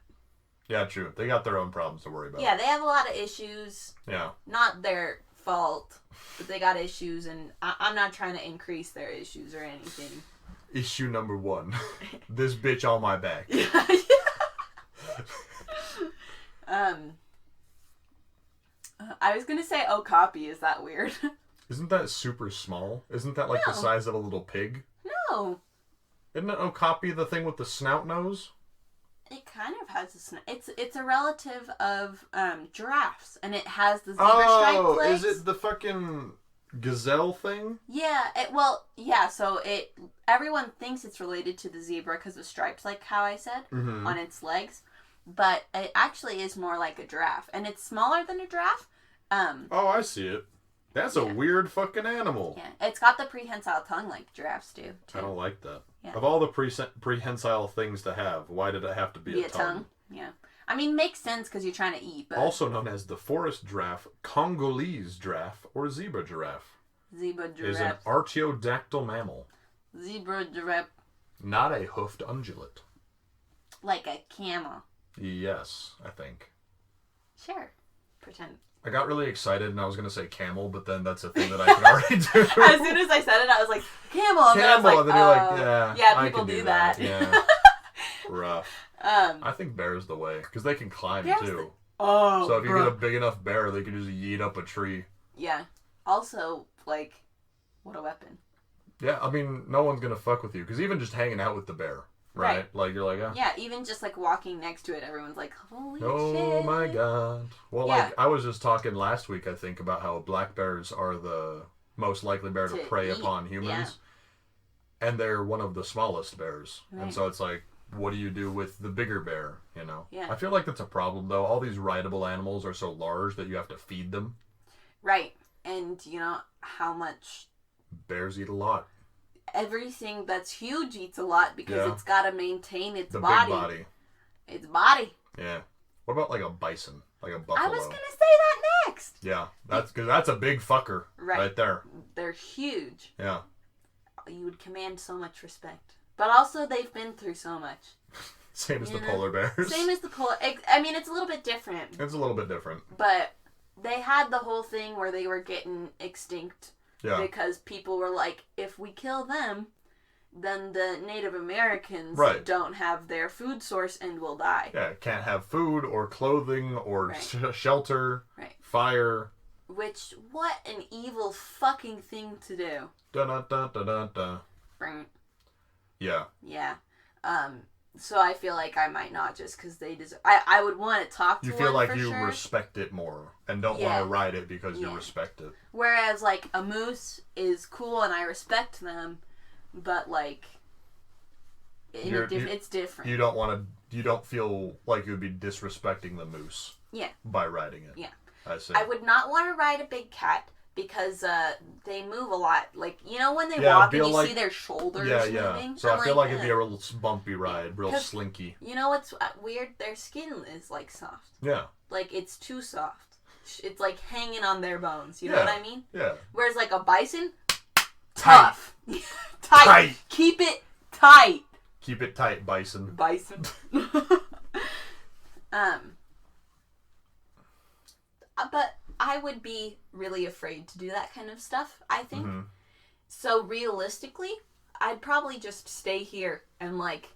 Yeah, true. They got their own problems to worry about. Yeah, they have a lot of issues. Yeah. Not their fault, but they got issues, and I'm not trying to increase their issues or anything. Issue number 1. This bitch on my back. I was gonna say okapi. Is that weird? Isn't that super small? Isn't that like the size of a little pig? No. Isn't an okapi the thing with the snout nose? It kind of has a snout. It's a relative of giraffes, and it has the zebra stripe legs. Is it the fucking gazelle thing? Yeah. So everyone thinks it's related to the zebra because of stripes, like how I said, on its legs. But it actually is more like a giraffe, and it's smaller than a giraffe. Oh, I see it. That's a weird fucking animal. Yeah, it's got the prehensile tongue like giraffes do, too. I don't like that. Yeah. Of all the prehensile things to have, why did it have to be a tongue? Yeah. I mean, makes sense because you're trying to eat, but... Also known as the forest giraffe, Congolese giraffe, or zebra giraffe. Zebra giraffe. Is an artiodactyl mammal. Zebra giraffe. Not a hoofed ungulate. Like a camel. Yes, I think. Sure. Pretend. I got really excited and I was going to say camel, but then that's a thing that I can already do. As soon as I said it, I was like, camel. And Camel, then and then you're like, yeah, I people can do that. Yeah. Rough. I think bear's the way, because they can climb too. So if you get a big enough bear, they can just yeet up a tree. Yeah. Also, like, what a weapon. Yeah, I mean, no one's going to fuck with you, because even just hanging out with the bear, right? Like, you're like, Yeah, even just, like, walking next to it, everyone's like, holy shit. Oh my god. Well, like, I was just talking last week, I think, about how black bears are the most likely bear to prey upon humans. Yeah. And they're one of the smallest bears. Right. And so it's like, what do you do with the bigger bear, you know? Yeah. I feel like that's a problem, though. All these rideable animals are so large that you have to feed them. Right. And you know how much... Bears eat a lot. Everything that's huge eats a lot because it's got to maintain its body. The big body. Its body. Yeah. What about like a bison? Like a buffalo? I was going to say that next. Yeah. Because that's a big fucker right there. They're huge. Yeah. You would command so much respect. But also they've been through so much. Same as the polar bears. Same as the polar... I mean, it's a little bit different. It's a little bit different. But they had the whole thing where they were getting extinct. Yeah. Because people were like, if we kill them, then the Native Americans don't have their food source and will die. Yeah, can't have food or clothing or shelter, fire. Which, what an evil fucking thing to do. Da-da-da-da-da-da. Yeah. Yeah. So I feel like I might not just because they deserve... I would want to talk to them. You feel like you respect it more and don't want to ride it because you respect it. Whereas, like, a moose is cool and I respect them, but, like, it's different. You don't feel like you would be disrespecting the moose by riding it. Yeah. I see. I would not want to ride a big cat because they move a lot. Like, you know when they walk and you see their shoulders moving? So I feel like it'd be a real bumpy ride, real slinky. You know what's weird? Their skin is, like, soft. Yeah. Like, it's too soft. It's, like, hanging on their bones. You know what I mean? Yeah. Whereas, like, a bison, tough. Tight. Keep it tight. Keep it tight, bison. Bison. But I would be really afraid to do that kind of stuff, I think. Mm-hmm. So realistically, I'd probably just stay here and, like,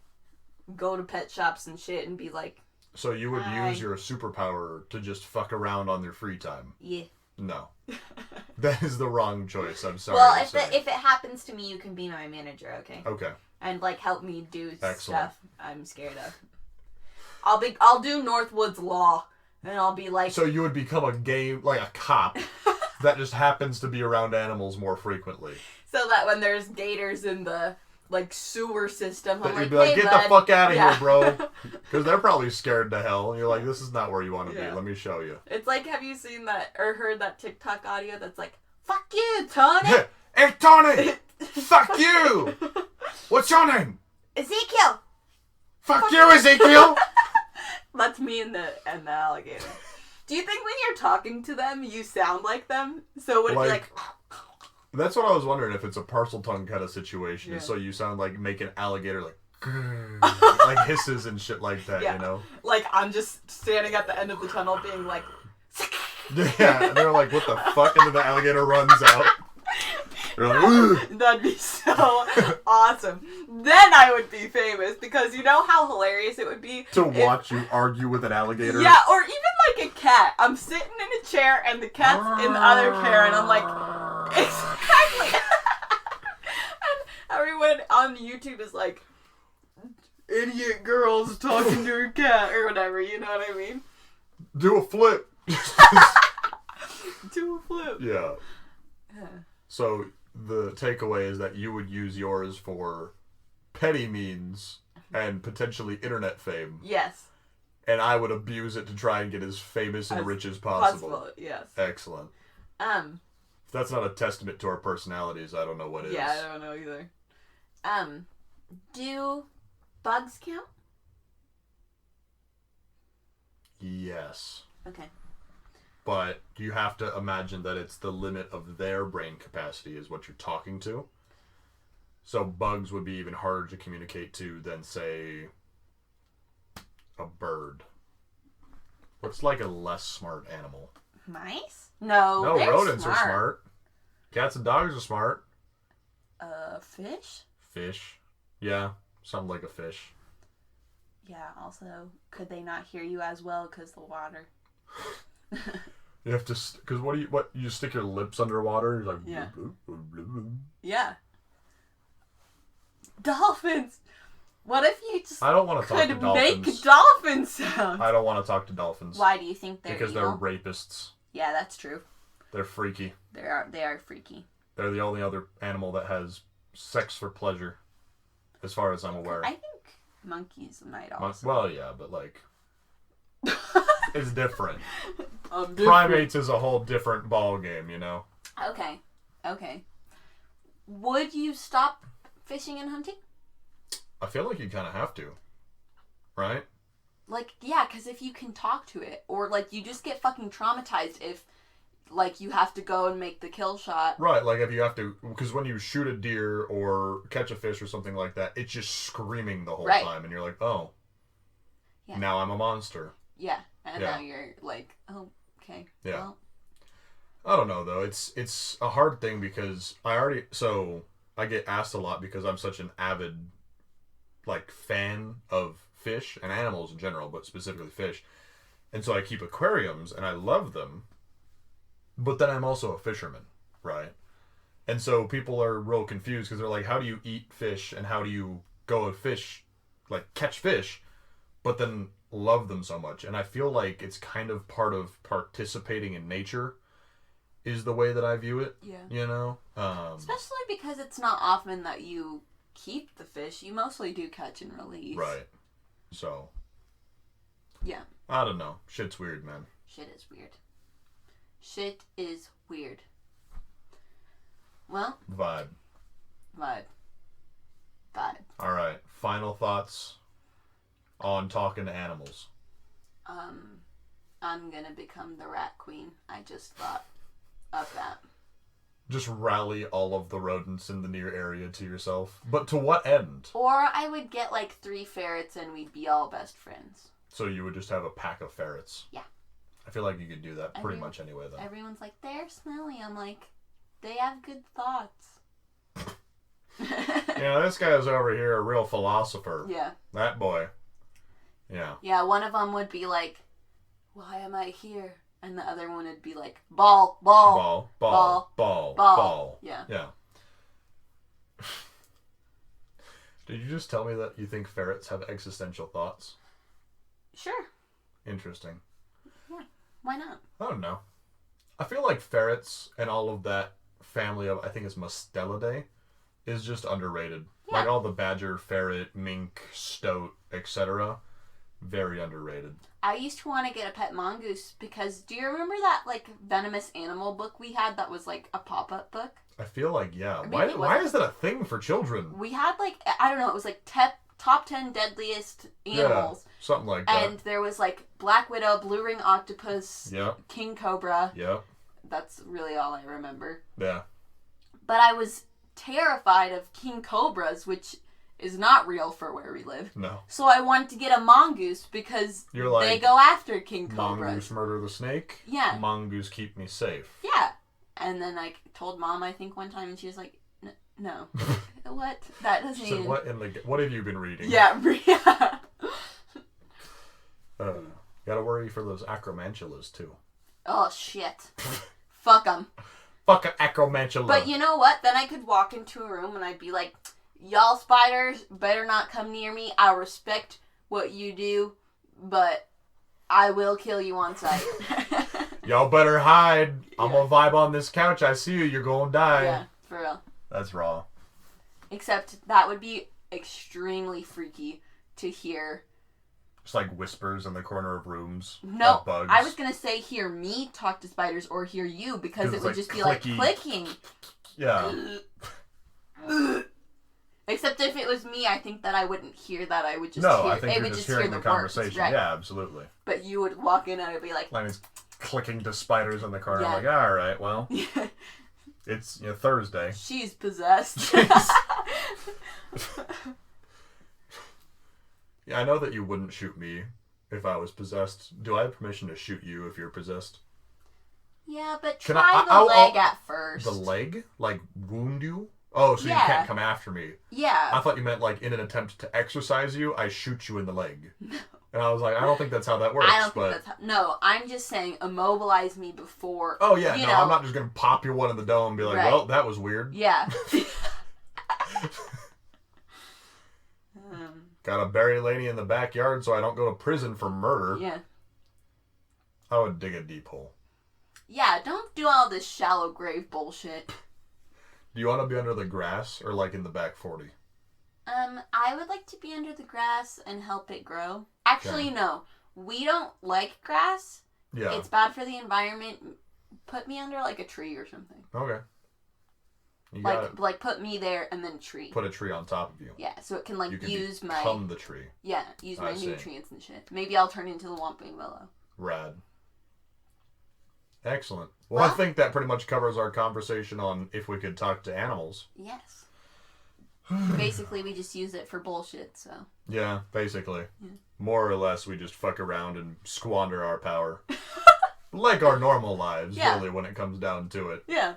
go to pet shops and shit and be like... So you would use your superpower to just fuck around on their free time? Yeah. No. That is the wrong choice, I'm sorry. Well, if it happens to me, you can be my manager, okay? Okay. And, like, help me do stuff I'm scared of. I'll do Northwood's Law. And I'll be like... So you would become a cop that just happens to be around animals more frequently. So that when there's gators in the, like, sewer system, I'm you'd be like, get the fuck out of here, bro. Because they're probably scared to hell. And you're like, this is not where you want to be. Let me show you. It's like, have you seen that or heard that TikTok audio that's like, fuck you, Tony? Hey, Tony! Fuck you! What's your name? Ezekiel! Fuck you, Ezekiel! That's me and the alligator. Do you think when you're talking to them, you sound like them? So would it be like... That's what I was wondering, if it's a parcel tongue kind of situation. Yeah. So you sound like make an alligator like... like hisses and shit like that, Yeah. you know? Like, I'm just standing at the end of the tunnel being like... Yeah, they're like, what the fuck? And then the alligator runs out. They're like, "Ugh." That'd be so awesome. Then I would be famous, because you know how hilarious it would be To watch you argue with an alligator? Yeah, or even like a cat. I'm sitting in a chair and the cat's in the other chair, and I'm like, exactly. And everyone on YouTube is like, idiot girls talking to her cat, or whatever, you know what I mean? Do a flip. Do a flip. Yeah. So the takeaway is that you would use yours for petty means and potentially internet fame. Yes. And I would abuse it to try and get as famous and rich as possible. Yes. Excellent. If that's not a testament to our personalities, I don't know what is. Yeah, I don't know either. Do bugs count? Yes. Okay. But you have to imagine that it's the limit of their brain capacity is what you're talking to. So bugs would be even harder to communicate to than, say, a bird. What's like a less smart animal? Mice? No, No, they're rodents smart. are smart. Cats and dogs are smart. Fish? Fish. Yeah, something like a fish. Yeah, also, could they not hear you as well because the water? You have to, because what you stick your lips underwater, you're like, Yeah. bloop, bloop, bloop, bloop. Yeah. Dolphins! What if you just I don't want to talk to could dolphins. make dolphin sounds? I don't want to talk to dolphins. Why do you think they're Because evil? they're rapists. Yeah, that's true. They're freaky. They are freaky. They're the only other animal that has sex for pleasure, as far as I'm aware. I think monkeys might also. Well, yeah, but like, it's different. Different. Primates is a whole different ball game, you know. Okay. Would you stop fishing and hunting? I feel like you kind of have to, right? Like, yeah, because if you can talk to it, or like you just get fucking traumatized if, like, you have to go and make the kill shot. Right, like if you have to, because when you shoot a deer or catch a fish or something like that, it's just screaming the whole time, and you're like, oh, yeah. Now I'm a monster. Yeah, and Yeah. now you're like, oh, okay. Yeah. Well. I don't know though. It's a hard thing because I get asked a lot because I'm such an avid like fan of fish and animals in general, but specifically fish. And so I keep aquariums and I love them. But then I'm also a fisherman, right? And so people are real confused because they're like, how do you eat fish and how do you go fish, like catch fish, but then love them so much? And I feel like it's kind of part of participating in nature is the way that I view it. Yeah. You know? Especially because it's not often that you keep the fish. You mostly do catch and release. Right. So. Yeah. I don't know. Shit's weird, man. Shit is weird. Shit is weird. Well. Vibe. Alright. Final thoughts on talking to animals. I'm gonna become the rat queen. I just thought of that. Just rally all of the rodents in the near area to yourself. But to what end? Or I would get like 3 ferrets and we'd be all best friends. So you would just have a pack of ferrets. Yeah. I feel like you could do that pretty much anyway, though. Everyone's like, they're smelly. I'm like, they have good thoughts. Yeah, this guy's over here a real philosopher. Yeah. That boy. Yeah. Yeah, one of them would be like, why am I here? And the other one would be like, ball. Yeah. Yeah. Did you just tell me that you think ferrets have existential thoughts? Sure. Interesting. Yeah. Why not? I don't know. I feel like ferrets and all of that family of, I think it's Mustelidae, is just underrated. Yeah. Like all the badger, ferret, mink, stoat, etc. Very underrated. I used to want to get a pet mongoose because do you remember that like venomous animal book we had that was like a pop-up book? I feel like, yeah. Maybe Why is that a thing for children? We had like, I don't know, it was like top 10 deadliest animals. Yeah, something like that. And there was like black widow, blue ring octopus, Yep. king cobra. Yep. That's really all I remember. Yeah. But I was terrified of king cobras, which is not real for where we live. No. So I wanted to get a mongoose because You're like, they go after king cobras. Mongoose murder the snake? Yeah. Mongoose keep me safe. Yeah. And then I told Mom, I think, one time, and she was like, no. What? That doesn't She said, what have you been reading? Yeah. Yeah. Gotta worry for those acromantulas, too. Oh, shit. Fuck them. Fuck an acromantula. But you know what? Then I could walk into a room and I'd be like, y'all spiders better not come near me. I respect what you do, but I will kill you on sight. Y'all better hide. Yeah. I'm gonna vibe on this couch. I see you. You're gonna die. Yeah, for real. That's raw. Except that would be extremely freaky to hear. Just like whispers in the corner of rooms. No, bugs. I was going to say hear me talk to spiders or hear you because it would just be like clicking. Yeah. Except if it was me, I think that I wouldn't hear that. I would just no, hear I think it. you're Would just just hearing hear the conversation. conversation. Right? Yeah, absolutely. But you would walk in and it'd be like... Like it's clicking to spiders in the corner. Yeah. I'm like, all right, well, it's Thursday. She's possessed. Yeah, I know that you wouldn't shoot me if I was possessed. Do I have permission to shoot you if you're possessed? Yeah, but Can try the leg at first. The leg? Like, wound you? Oh, so Yeah. you can't come after me. Yeah. I thought you meant, like, in an attempt to exercise you, I shoot you in the leg. No. And I was like, I don't think that's how that works. I don't think that's how... No, I'm just saying immobilize me before... Oh, yeah, no, I'm not just going to pop you one in the dome and be like, Right. well, that was weird. Yeah. Gotta bury Lainey in the backyard so I don't go to prison for murder. Yeah. I would dig a deep hole. Yeah, don't do all this shallow grave bullshit. Do you want to be under the grass or like in the back 40? I would like to be under the grass and help it grow. Actually, Okay. no. We don't like grass. Yeah. It's bad for the environment. Put me under like a tree or something. Okay. You gotta Like put me there and then a tree. put a tree on top of you. Yeah, so it can like You can use become the tree. Yeah, use my I see. nutrients and shit. Maybe I'll turn into the Whomping Willow. Rad. Excellent. Well, I think that pretty much covers our conversation on if we could talk to animals. Yes. Basically, we just use it for bullshit, so. Yeah, basically. Yeah. More or less, we just fuck around and squander our power. Like our normal lives, Yeah. really, when it comes down to it. Yeah.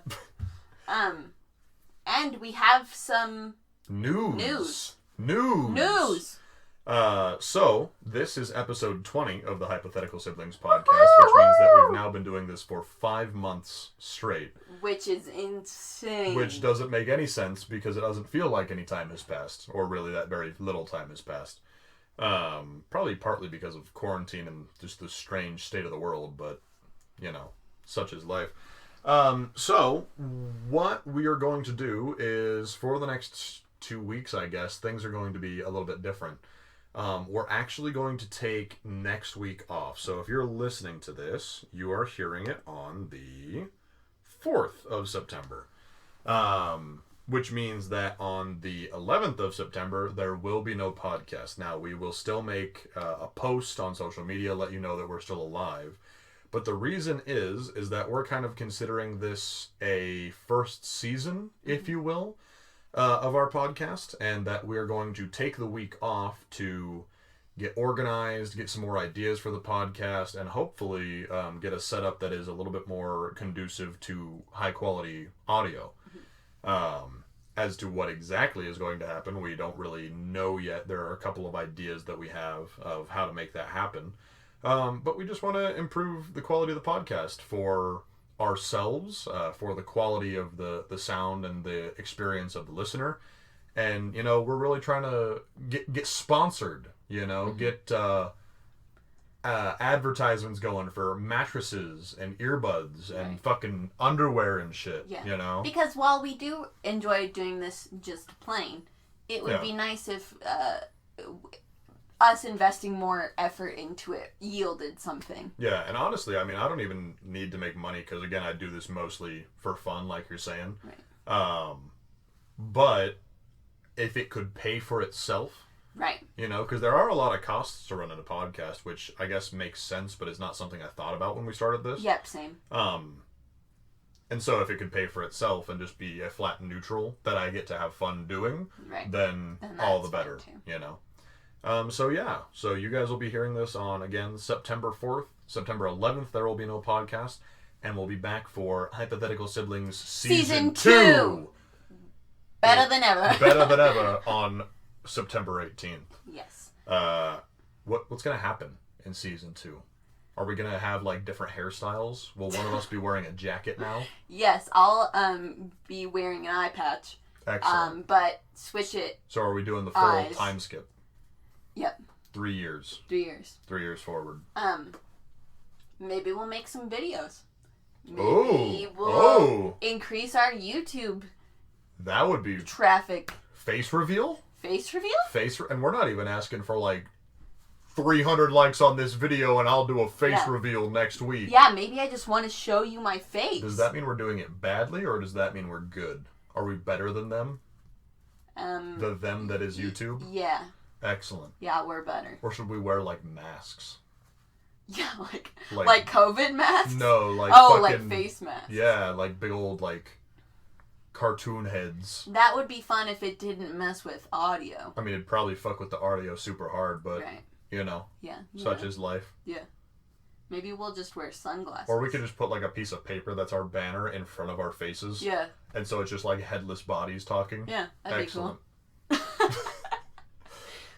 And we have some News. So, this is episode 20 of the Hypothetical Siblings podcast, which means that we've now been doing this for 5 months straight. Which is insane. Which doesn't make any sense because it doesn't feel like any time has passed, or really that very little time has passed. Probably partly because of quarantine and just the strange state of the world, but, such is life. So, what we are going to do is, for the next 2 weeks, I guess, things are going to be a little bit different. We're actually going to take next week off. So if you're listening to this, you are hearing it on the 4th of September. Which means that on the 11th of September, there will be no podcast. Now, we will still make a post on social media, let you know that we're still alive. But the reason is that we're kind of considering this a first season, if you will, of our podcast, and that we're going to take the week off to get organized, get some more ideas for the podcast, and hopefully get a setup that is a little bit more conducive to high-quality audio. As to what exactly is going to happen, we don't really know yet. There are a couple of ideas that we have of how to make that happen. But we just want to improve the quality of the podcast for ourselves, for the quality of the sound and the experience of the listener. And, we're really trying to get sponsored, get advertisements going for mattresses and earbuds and fucking underwear and shit, Because while we do enjoy doing this just plain, it would be nice if us investing more effort into it yielded something. Yeah, and honestly, I don't even need to make money because, again, I do this mostly for fun, like you're saying. Right. But if it could pay for itself, right? Because there are a lot of costs to running a podcast, which I guess makes sense, but it's not something I thought about when we started this. Yep, same. And so if it could pay for itself and just be a flat neutral that I get to have fun doing, then all the better, you know. So you guys will be hearing this on, again, September 4th. September 11th, there will be no podcast. And we'll be back for Hypothetical Siblings Season 2. Better than ever. Better than ever on September 18th. Yes. What's going to happen in Season 2? Are we going to have, like, different hairstyles? Will one of us be wearing a jacket now? Yes, I'll be wearing an eye patch. Excellent. But switch it. So are we doing the full time skip? Yep. 3 years. 3 years. 3 years forward. Maybe we'll make some videos. Maybe we'll increase our YouTube. That would be traffic. Face reveal? Face reveal? And we're not even asking for like 300 likes on this video and I'll do a face reveal next week. Yeah, maybe I just want to show you my face. Does that mean we're doing it badly or does that mean we're good? Are we better than them? The them that is YouTube? Yeah. Excellent. Yeah, we're better. Or should we wear like masks? Yeah, like COVID masks? No, like fucking, like face masks. Yeah, like big old like cartoon heads. That would be fun if it didn't mess with audio. I mean, it'd probably fuck with the audio super hard, but you know. Yeah. Such is life. Yeah. Maybe we'll just wear sunglasses. Or we could just put like a piece of paper that's our banner in front of our faces. Yeah. And so it's just like headless bodies talking. Yeah, that'd Excellent. be cool.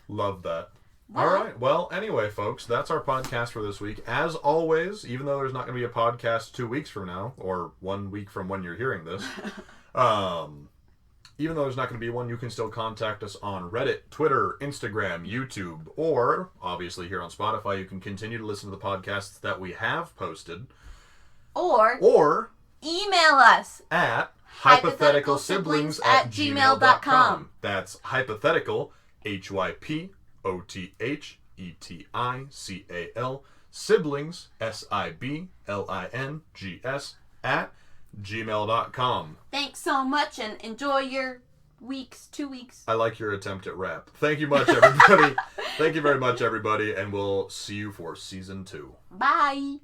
Love that. All right. Well, anyway, folks, that's our podcast for this week. As always, even though there's not going to be a podcast 2 weeks from now, or 1 week from when you're hearing this, even though there's not going to be one, you can still contact us on Reddit, Twitter, Instagram, YouTube, or obviously here on Spotify, you can continue to listen to the podcasts that we have posted. Or email us at hypotheticalsiblings@gmail.com. That's hypothetical, HYPOTHETICAL, siblings, SIBLINGS, @gmail.com. Thanks so much and enjoy your 2 weeks. I like your attempt at rap. Thank you much, everybody. Thank you very much, everybody, and we'll see you for Season 2. Bye.